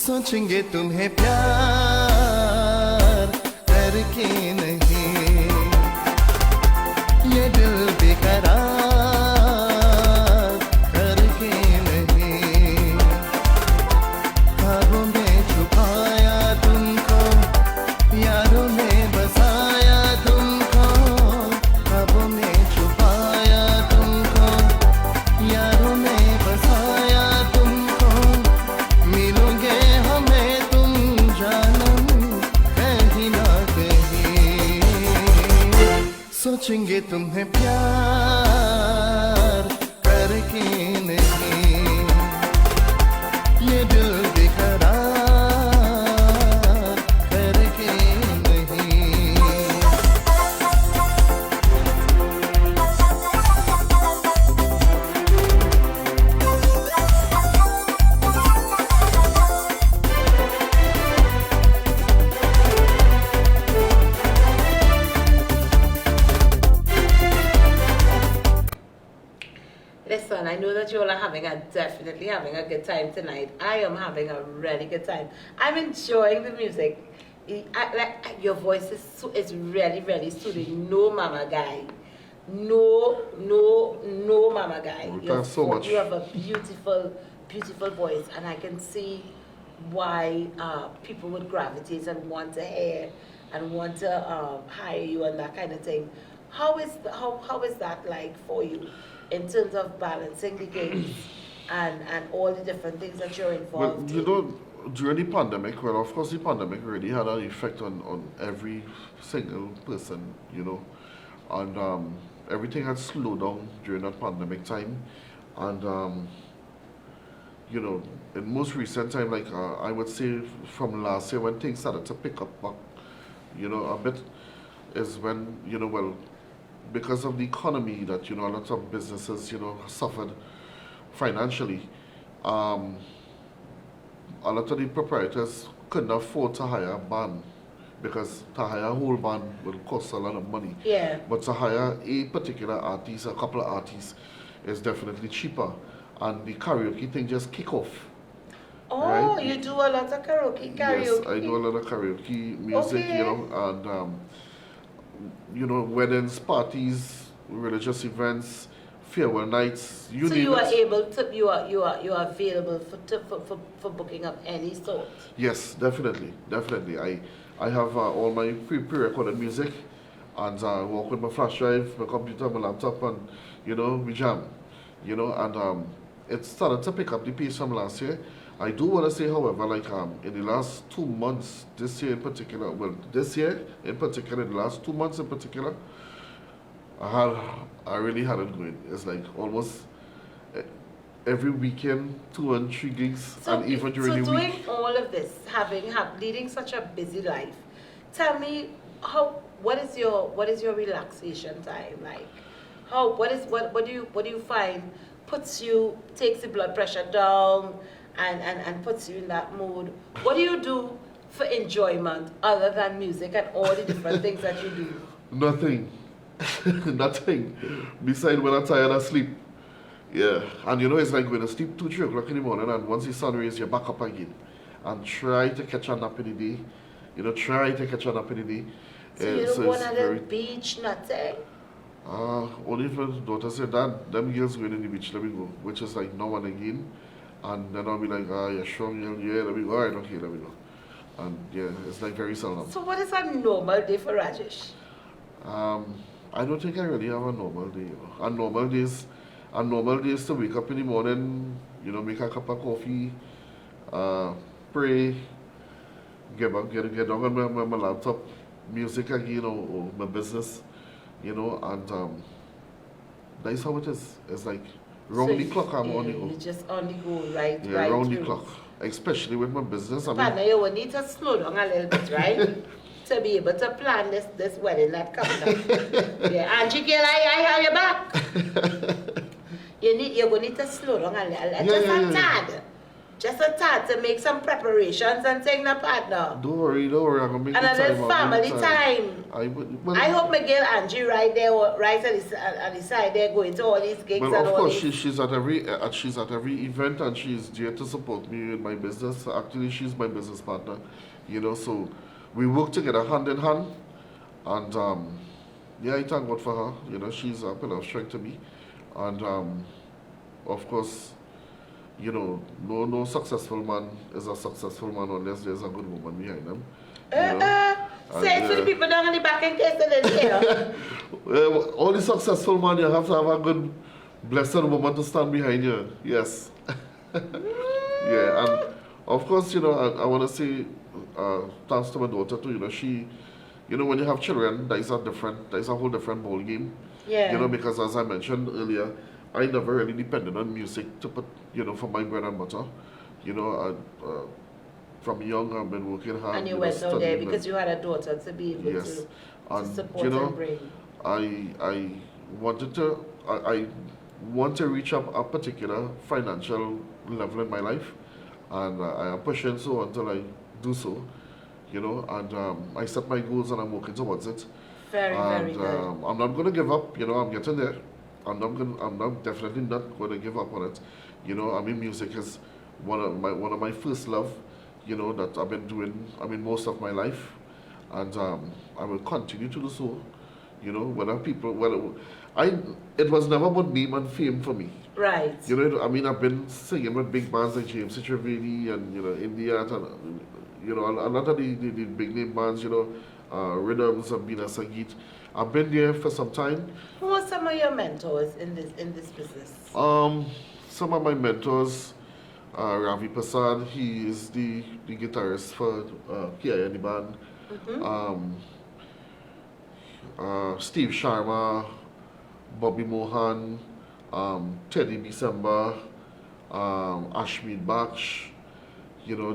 सोचेंगे तुम्हें प्यार करके नहीं, ये दिल बेकरार करके नहीं। ख्वाबों में छुपाया तुमको, यारों में बसाया तुमको, ख्वाबों में छुपाया तुमको, यारों में बसाया तुमको, मिलोगे हमें तुम जानम कहीं ना कहीं। सोचेंगे तुम्हें प्यार करके नहीं, ये दिल बेकरार करके नहीं। Listen, I know that you all are definitely having a good time tonight. I am having a really good time. I'm enjoying the music. Your voice is really, really soothing. No mama guy. No mama guy. Thanks so much. You have a beautiful, beautiful voice, and I can see why people would gravitate and want to hear and want to hire you and that kind of thing. How is that like for you in terms of balancing the gigs and all the different things that you're Well, involved you in? know, during the pandemic, well, of course, the pandemic really had an effect on every single person, you know, and everything had slowed down during that pandemic time, and you know, in most recent time, like I would say from last year when things started to pick up back, you know, a bit, is when, you know, well, because of the economy that, you know, a lot of businesses, you know, suffered financially, a lot of the proprietors couldn't afford to hire a band because to hire a whole band will cost a lot of money. Yeah. But to hire a particular artist, a couple of artists, is definitely cheaper. And the karaoke thing just kick off. Oh, Right. you do a lot of karaoke. Yes, I do a lot of karaoke music, Okay. you know, and weddings, parties, religious events, farewell nights, you So name you are it. able to, you are available for booking of any sort. Yes, definitely. I have all my pre-recorded music, and work with my flash drive, my computer, my laptop, and we jam, and it started to pick up the pace from last year. I do want to say, however, like in the last 2 months, this year in particular, the last 2 months in particular, I really had it going. It's like almost every weekend, 2 and 3 gigs, and even during the doing week. all of this, leading such a busy life, tell me what is your relaxation time like? What do you find takes the blood pressure down and puts you in that mood? What do you do for enjoyment other than music and all the different things that you do? Nothing. Nothing. Besides when I'm tired, I sleep. Yeah. And it's like when you sleep 2, 3 o'clock in the morning, and once the sun rises, you're back up again. And try to catch a nap in the day. Try to catch a nap in the day. So you don't go on the beach, nothing? Only if my daughter said, Dad, them girls going in the beach, let me go. Which is like now and again. And then I'll be like, yeah, sure, yeah, let me go. All right, okay, let me go. And yeah, it's like very seldom. So what is a normal day for Rajesh? I don't think I really have a normal day. A normal day is to wake up in the morning, make a cup of coffee, pray, get down on my laptop, music again, or my business, and that's how it is. It's like round the clock, I'm on the go. You just on the go, right? Yeah, right round the through. clock. Especially with my business. Partner, you will need to slow down a little bit, right? To be able to plan this wedding that comes up. Yeah, Angie girl, I have your back. You're going to need to slow down a little. Just a tad to make some preparations and take the partner. Don't worry, I'm gonna make And a the little time. family time. I hope my girl Angie right there, right at the side there, going to all these gigs Well, and of all course, these. she's at every event, and she's there to support me in my business. Actually, she's my business partner, so we work together hand in hand, and yeah, I thank God for her. She's a pillar of strength to me, and of course, no successful man is a successful man unless there's a good woman behind him. Say it to the people down in the back in case they didn't hear. All the successful man, you have to have a good, blessed woman to stand behind you. Yes. Yeah, and of course, I want to say thanks to my daughter too. She, when you have children, that is a whole different ball game. Yeah. Because as I mentioned earlier, I never really depended on music to put, for my bread and butter. From young, I've been working hard. And you went down there because you had a daughter to be able Yes. to And, support and bring. I want to reach up a particular financial level in my life, and I am pushing so until I do so, and I set my goals and I'm working towards it. Very And good. I'm not going to give up. I'm getting there. I'm definitely not going to give up on it. Music is one of my first love. That I've been doing. Most of my life, and I will continue to do so. Whether people, it was never about name and fame for me. Right. I've been singing with big bands like James Triveni and India, and a lot of the big name bands. Rhythms and Bina Sangeet. I've been there for some time. Who are some of your mentors in this business? Some of my mentors, Ravi Prasad, he is the guitarist for Kia and the band. Steve Sharma, Bobby Mohan, Teddy December, Ashmead Baksh,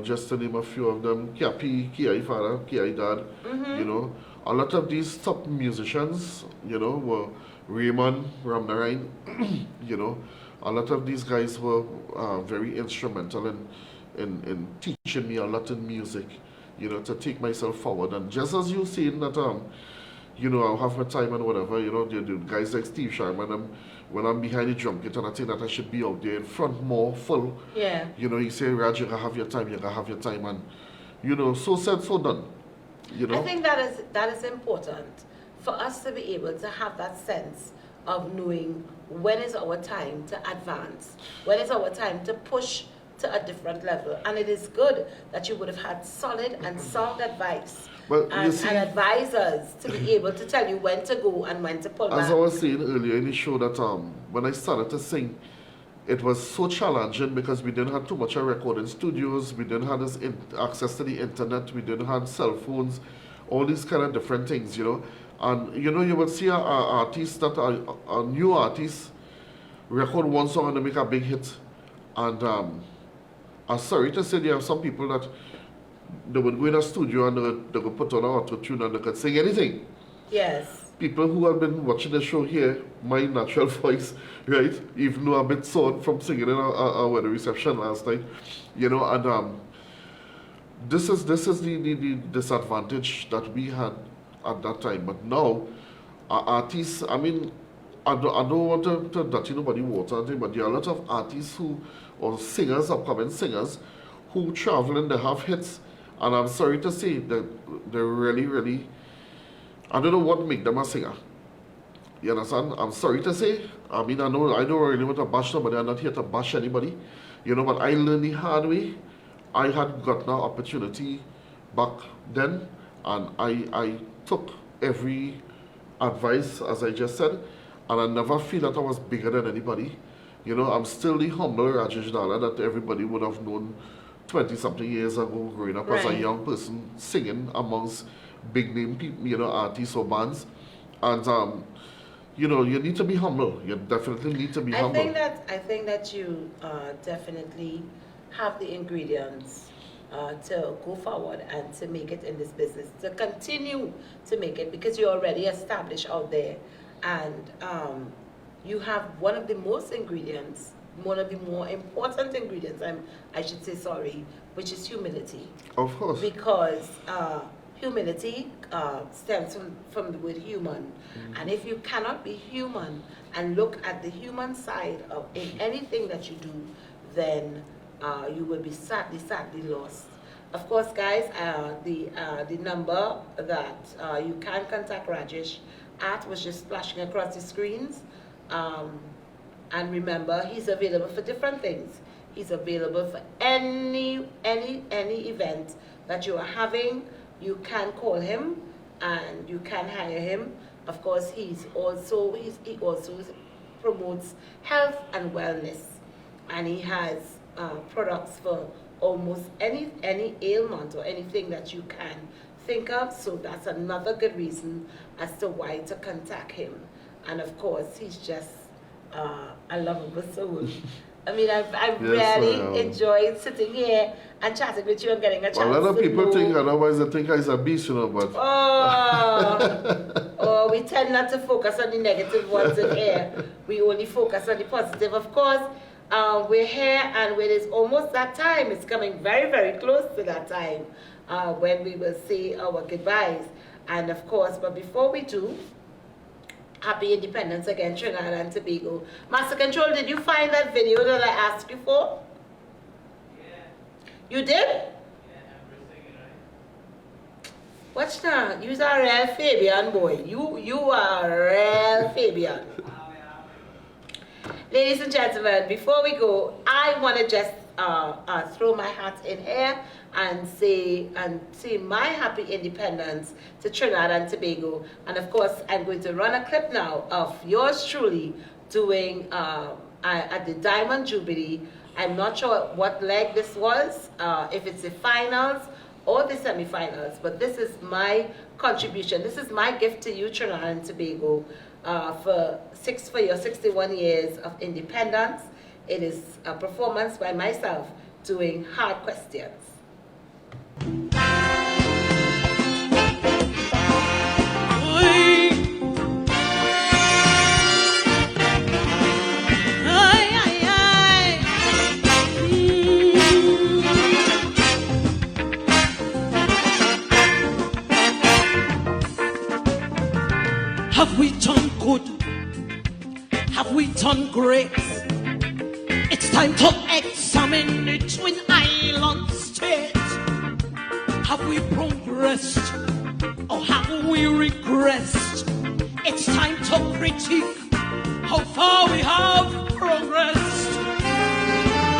just to name a few of them. Kia father, Kia dad, a lot of these top musicians, were Raymond Ramnarain, A lot of these guys were very instrumental in teaching me a lot in music, you know, to take myself forward. And just as you saying that, you know, I'll have my time and whatever, you know, the guys like Steve Sharman, when I'm behind the drum kit and I think that I should be out there in front more full. Yeah. You know, he say, Raj, you gotta have your time, and, you know, so said, so done. You know? I think that is important for us to be able to have that sense of knowing when is our time to advance, when is our time to push to a different level. And it is good that you would have had solid and sound advice and advisors to be able to tell you when to go and when to pull back. As I was saying earlier in the show that when I started to sing, it was so challenging because we didn't have too much of recording studios, we didn't have this access to the internet, we didn't have cell phones, all these kind of different things, you know. And you know, you would see an artist that a new artist record one song and they make a big hit. And I'm sorry to say, there are some people that they would go in a studio and they would put on an auto-tune and they could sing anything. Yes. People who have been watching the show here, my natural voice, right, even though I'm a bit sore from singing in a wedding reception last night, you know, and this is the disadvantage that we had at that time. But now, artists, I mean, I don't want to dirty nobody water, but there are a lot of artists or singers, upcoming singers, who travel and they have hits, and I'm sorry to say that they're really, I don't know what make them a singer. You understand? I'm sorry to say. I mean, I don't really want to bash somebody. I'm not here to bash anybody. You know, but I learned the hard way. I had gotten an opportunity back then, and I took every advice, as I just said, and I never feel that I was bigger than anybody. You know, I'm still the humble Rajesh Dalla that everybody would have known 20-something years ago, growing up as a young person, singing amongst big name people, you know, artists or bands. And you know, you need to be humble. You definitely need to be humble. I think that you definitely have the ingredients to go forward and to make it in this business, to continue to make it, because you're already established out there, and you have one of the most ingredients, one of the more important ingredients, I should say, sorry, which is humility. Of course. Because humility stems from the word human. And if you cannot be human and look at the human side in anything that you do, then you will be sadly lost. Of course, guys, the number that you can contact Rajesh at was just flashing across the screens. And remember, he's available for different things. He's available for any event that you are having. You can call him and you can hire him. Of course, he also promotes health and wellness, and he has products for almost any ailment or anything that you can think of. So that's another good reason as to why to contact him. And of course, he's just a lovable soul. I mean, I've really enjoyed sitting here and chatting with you and getting a chance to a lot of people know. think, otherwise they think he's a beast, you know, but... Oh, we tend not to focus on the negative ones in here. We only focus on the positive. Of course, we're here, and it is almost that time. It's coming very, very close to that time when we will say our goodbyes. And of course, but before we do, happy independence again, Trinidad and Tobago. Master Control, did you find that video that I asked you for? Yeah. You did? Yeah, I'm singing, right? Watch now. You're a real Fabian boy. You are a real Fabian. Ladies and gentlemen, before we go, I want to just throw my hat in here and say my happy independence to Trinidad and Tobago. And of course, I'm going to run a clip now of yours truly doing at the Diamond Jubilee. I'm not sure what leg this was, if it's the finals or the semi-finals, but this is my contribution. This is my gift to you, Trinidad and Tobago, for your 61 years of independence. It is a performance by myself doing Hard Questions. Ay, ay, Have we done great? It's time to examine the Twin Island state. Have we progressed or have we regressed? It's time to critique how far we have progressed.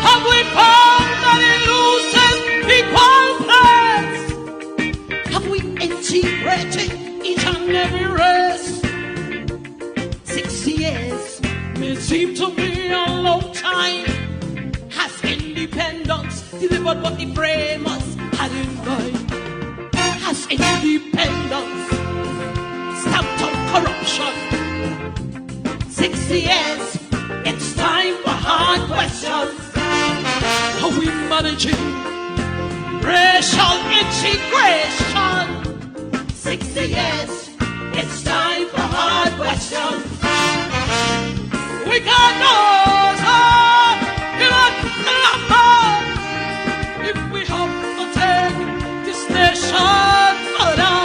Have we found any losing equal place? Have we integrated each and every race? 6 years may seem to be a long time. Has independence delivered what the framers had in mind? Has independence stamped out corruption? 6 years, it's time for hard questions. How we managing racial integration? 6 years, it's time for hard questions. We got those if we have to take this nation further,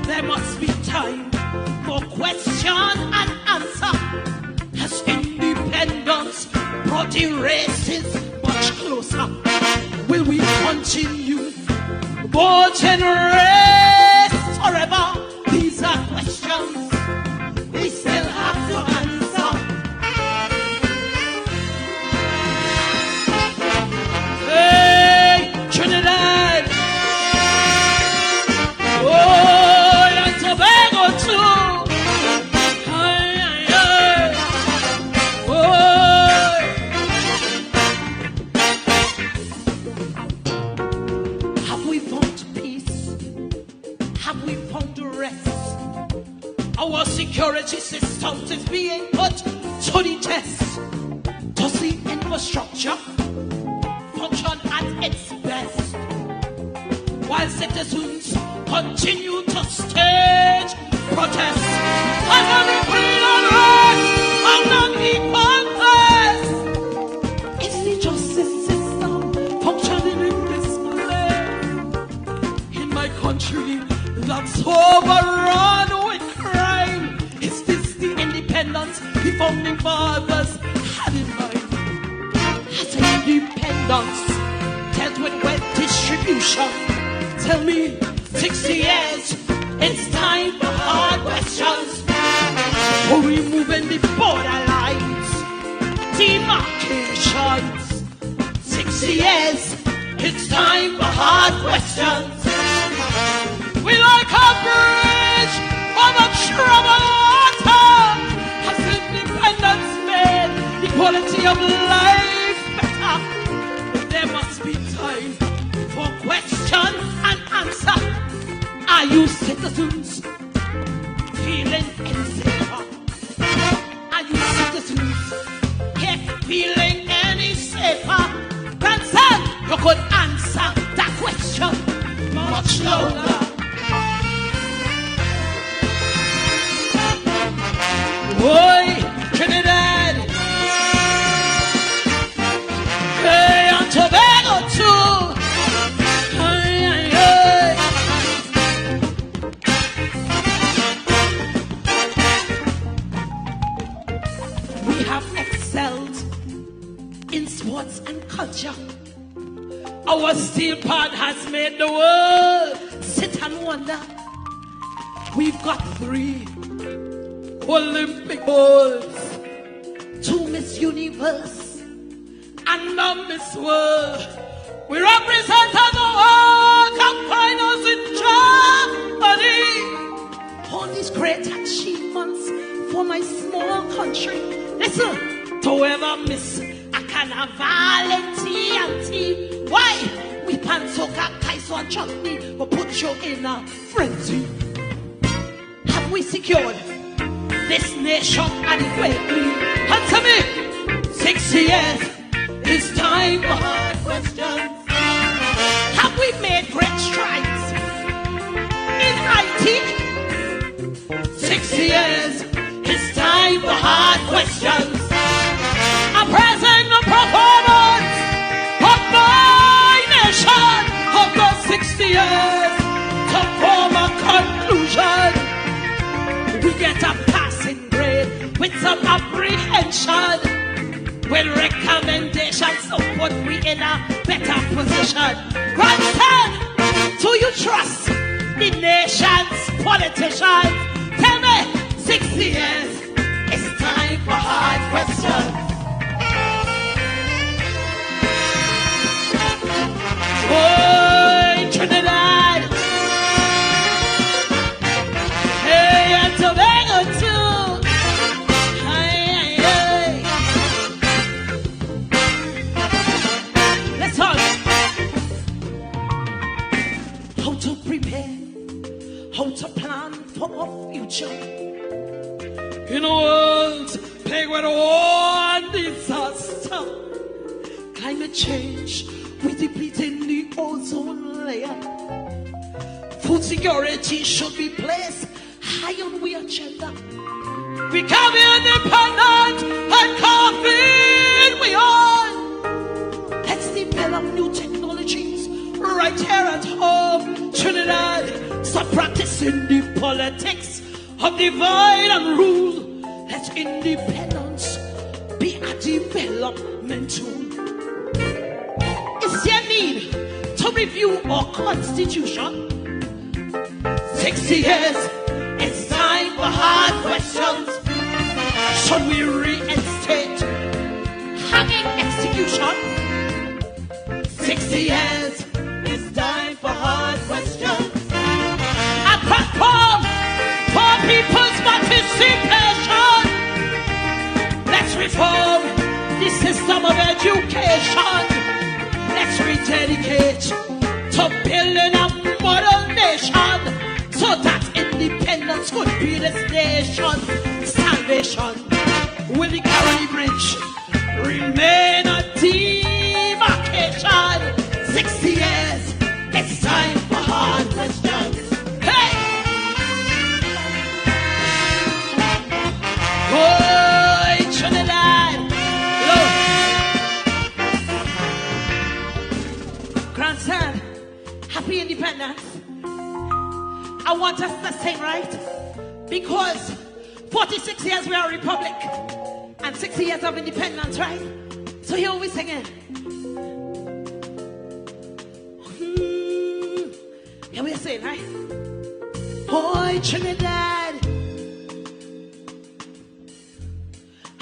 there must be time for question and answer. Has independence brought the races much closer? Will we continue both in race forever? These are questions we still have to answer. Hey, Trinidad! Oh, and Tobago too! Hey, hey, hey. Oh. Have we found peace? Have we found rest? Our security system is being put to the test. Does the infrastructure function at its best? While citizens continue to stage protests and every breed and race on unequal pace. Is the justice system functioning in this place? In my country that's overrun with crime, is this the independence the founding fathers had in mind? Has independence dealt with wealth distribution? Tell me, 60 years, it's time for hard questions. For removing the borderlines, demarcations. 60 years, it's time for hard questions. We like a bridge over troubled water. Has independence made the quality of life better? There must be time for question and answer. Are you citizens feeling any safer? Are you citizens feeling any safer? Grandson, you could answer that question much louder. Oi, Trinidad. Hey, and Tobago too. Hey, hey, hey. We have excelled in sports and culture. Our steel pan has made the world sit and wonder. We've got 3 Olympic golds, 2 Miss Universe, and a Miss World. We represent the World Cup finals in Germany. All these great achievements for my small country. Listen, to ever miss a carnival in TNT. Why? We pan soca, kaiso and chutney will put you in a frenzy. Have we secured this nation adequately? Answer me. 6 years, it's time for hard questions. Have we made great strides in IT? 6 years, it's time for hard questions. I'm pressing the performance of my nation of the 60 years to form a conclusion. We get a passing grade with some apprehension, with recommendations to put we in a better position. Grandstand, do you trust the nation's politicians? Tell me, 60 years, it's time for hard questions. Boy, Trinidad, hey, and Tobago too. Hey, hey, hey. Let's talk. How to prepare, how to plan for our future. In a world plagued with war and disaster, climate change, we depleting the ozone layer. Food security should be placed high on the agenda. We can be independent and coffee we are. Let's develop new technologies right here at home, Trinidad. Stop practicing the politics of divide and rule. Let independence be a development tool. Is there need to review our constitution? 60 years, it's time for hard questions. Should we reinstate hanging execution? 60 years, it's time for hard questions. A platform for people's participation. Let's reform the system of education. Let's rededicate to building a modern nation, so that independence could be this nation's salvation. Will the Caroni Bridge remain a demarcation? 60 years, it's time for hard questions. Hey! Boy, Trinidad! Grandson, happy independence. I want us to sing, right? Because 46 years we are a republic and 60 years of independence, right? So here we singing. Here we sing, right? Boy, Trinidad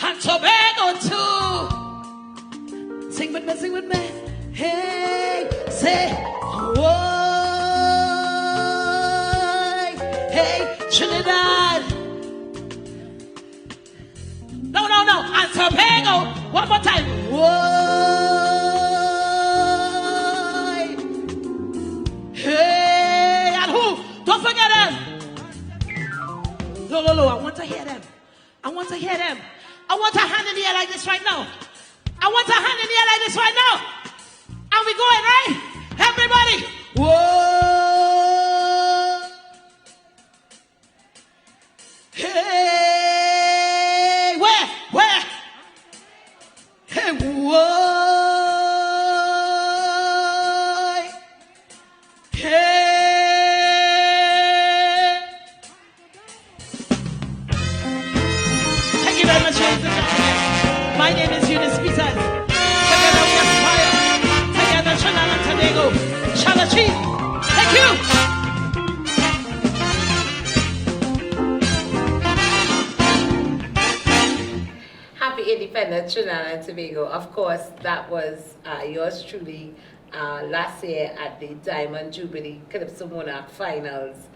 and Tobago too. Sing with me, sing with me. Hey, say, whoa. Hey, Trinidad. No, no, no. And Tobago. One more time. Whoa. Hey, and who? Don't forget them. No, no, no. I want to hear them. I want to hear them. I want a hand in the air like this right now. I want a hand in the air like this right now. And we going, right? Everybody. Whoa. Hey, where? Hey, whoa. Hey. Thank you very much, ladies and gentlemen. My name is Eunice Peters. Together we aspire. Together, Trinidad and Tobago shall achieve. Thank you. Happy Independence, Trinidad and Tobago. Of course, that was yours truly last year at the Diamond Jubilee Calypso Monarch Finals.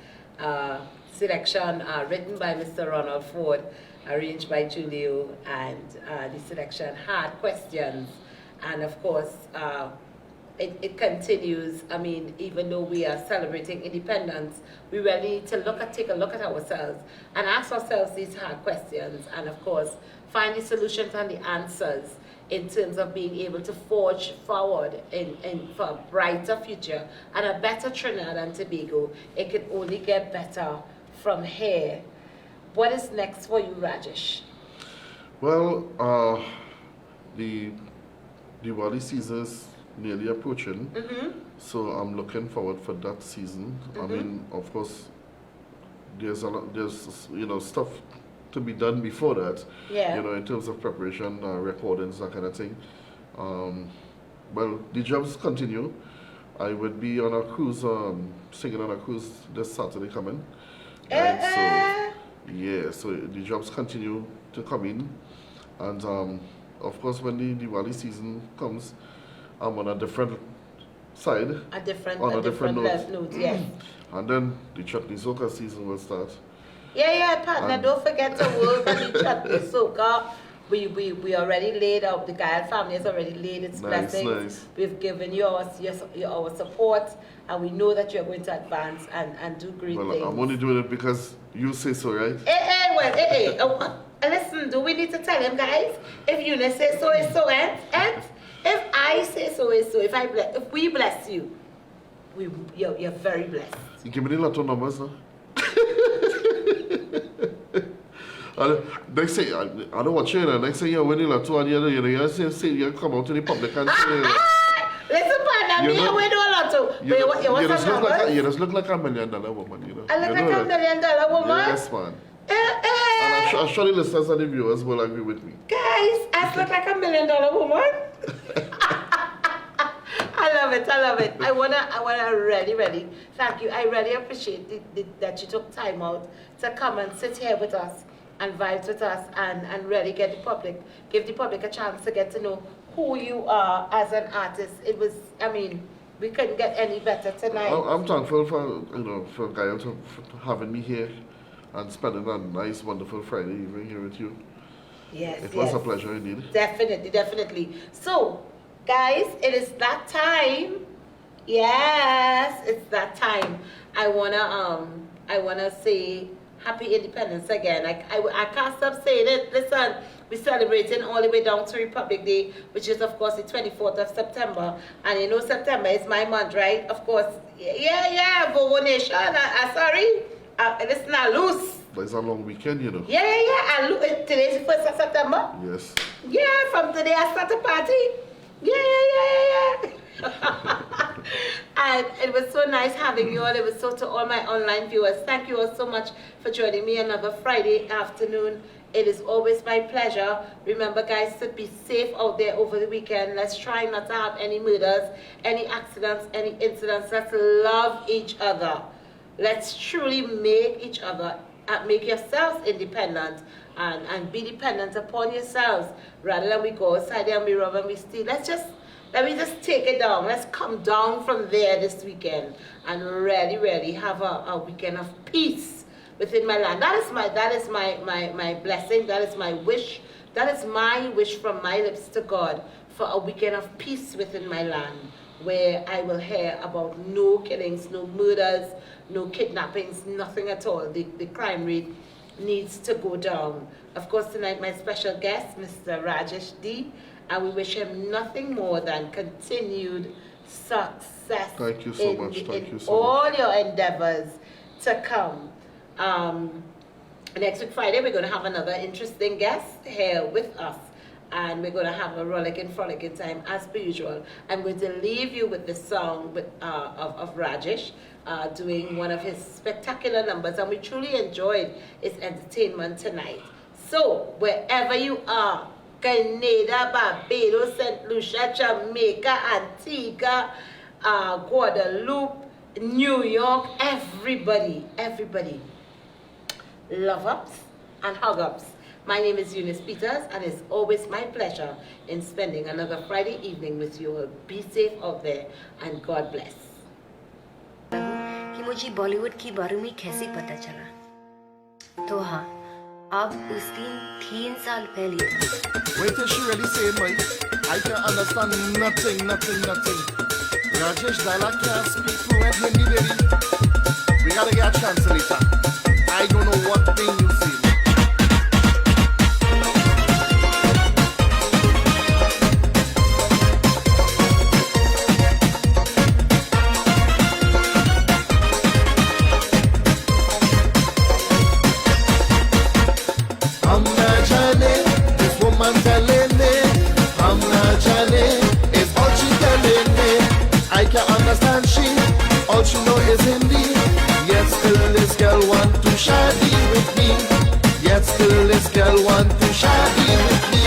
Selection written by Mr. Ronald Ford, arranged by Julio, and the selection had questions. And of course, it continues. I mean, even though we are celebrating independence, we really need to take a look at ourselves and ask ourselves these hard questions, and of course, find the solutions and the answers in terms of being able to forge forward for a brighter future and a better Trinidad and Tobago. It can only get better from here. What is next for you, Rajesh? Well, the Diwali season is nearly approaching, so I'm looking forward for that season. I mean, of course, there's stuff to be done before that. Yeah. You know, in terms of preparation, recordings, that kind of thing. Well, the jobs continue. I would be on a cruise, singing on a cruise this Saturday coming. So the jobs continue to come in. And of course, when the Diwali season comes, I'm on a different side. A different note. note, yes. And then the Chutney Soca season will start. Yeah, partner. Don't forget to work on the Chutney Soca. We already laid out, the Gael family has already laid its blessings. Nice. We've given you our support, and we know that you're going to advance and do great things. I'm only doing it because you say so, right? Listen, do we need to tell him, guys? If you say so, it's so, and if I say so, it's so. If we bless you, you're very blessed. You give me the lotto numbers, no? Next thing, I don't watch it. Next thing you're winning lotto, and you come out to the public and say, listen, partner, me and we do a lotto. You just look like $1 million woman, you know. I look like $1 million woman? Yes, man. And I'm sure the listeners and the viewers will agree with me. Guys, I look like $1 million woman. I love it. I wanna really thank you. I really appreciate that you took time out to come and sit here with us and vibe with us and really give the public a chance to get to know who you are as an artist. We couldn't get any better tonight. I'm thankful for Gael for having me here and spending a nice, wonderful Friday evening here with you. Yes, it was a pleasure indeed. Definitely. So, guys, it is that time. Yes, it's that time. I wanna say Happy Independence again. I can't stop saying it. Listen, we're celebrating all the way down to Republic Day, which is of course the 24th of September. And you know September is my month, right? Of course. Yeah, Bobo Nation. Sorry. Listen, I lose. But it's a long weekend, you know. Yeah. Today's the 1st of September. Yes. Yeah, from today I start a party. Yeah. And it was so nice having you all. It was so to all my online viewers. Thank you all so much for joining me another Friday afternoon. It is always my pleasure. Remember, guys, to be safe out there over the weekend. Let's try not to have any murders, any accidents, any incidents. Let's love each other. Let's truly make each other, make yourselves independent and be dependent upon yourselves rather than we go outside there and we rob and we steal. Let me just take it down. Let's come down from there this weekend and really have a weekend of peace within my land. That is my blessing. That is my wish. That is my wish from my lips to God for a weekend of peace within my land, where I will hear about no killings, no murders, no kidnappings, nothing at all. The crime rate needs to go down. Of course, tonight my special guest, Mr. Rajesh D, and we wish him nothing more than continued success. Thank you so much. In all your endeavors to come. Next week Friday, we're going to have another interesting guest here with us. And we're going to have a rollicking, frolicking time as per usual. I'm going to leave you with the song of Rajesh doing one of his spectacular numbers. And we truly enjoyed his entertainment tonight. So, wherever you are, Grenada, Barbados, St. Lucia, Jamaica, Antigua, Guadeloupe, New York, everybody, love ups and hug ups. My name is Eunice Peters, and it's always my pleasure in spending another Friday evening with you all. Be safe out there, and God bless. कि मुझे बॉलीवुड की बारे में कैसे पता चला तो हाँ अब उस दिन 3 साल पहले Wait till she really say it, Mike. I can't understand nothing. Rajesh Dala can't speak fluent Hindi, baby. We gotta get a translator. I don't know what thing you say. Understand she, all she know is Hindi. Yet still this girl want to shadi with me. Yet still still this girl want to shaggy with me.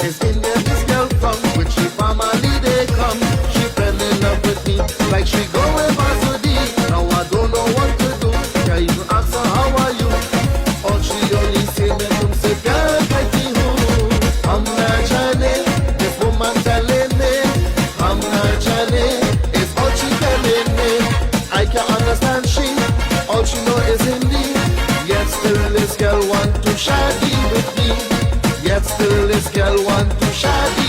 It's India this girl from, with she family they come. She fell in love with me, like she go with Masudi. Now I don't know what to do, can't even ask her how are you. All she only say me tumse pyar karti hu. Hum na jane, this woman telling me. Hum na jane, it's all she telling me. I can't understand she, all she know is Hindi. Yet still this girl want to shaggy with me. Yet still this girl want to shaggy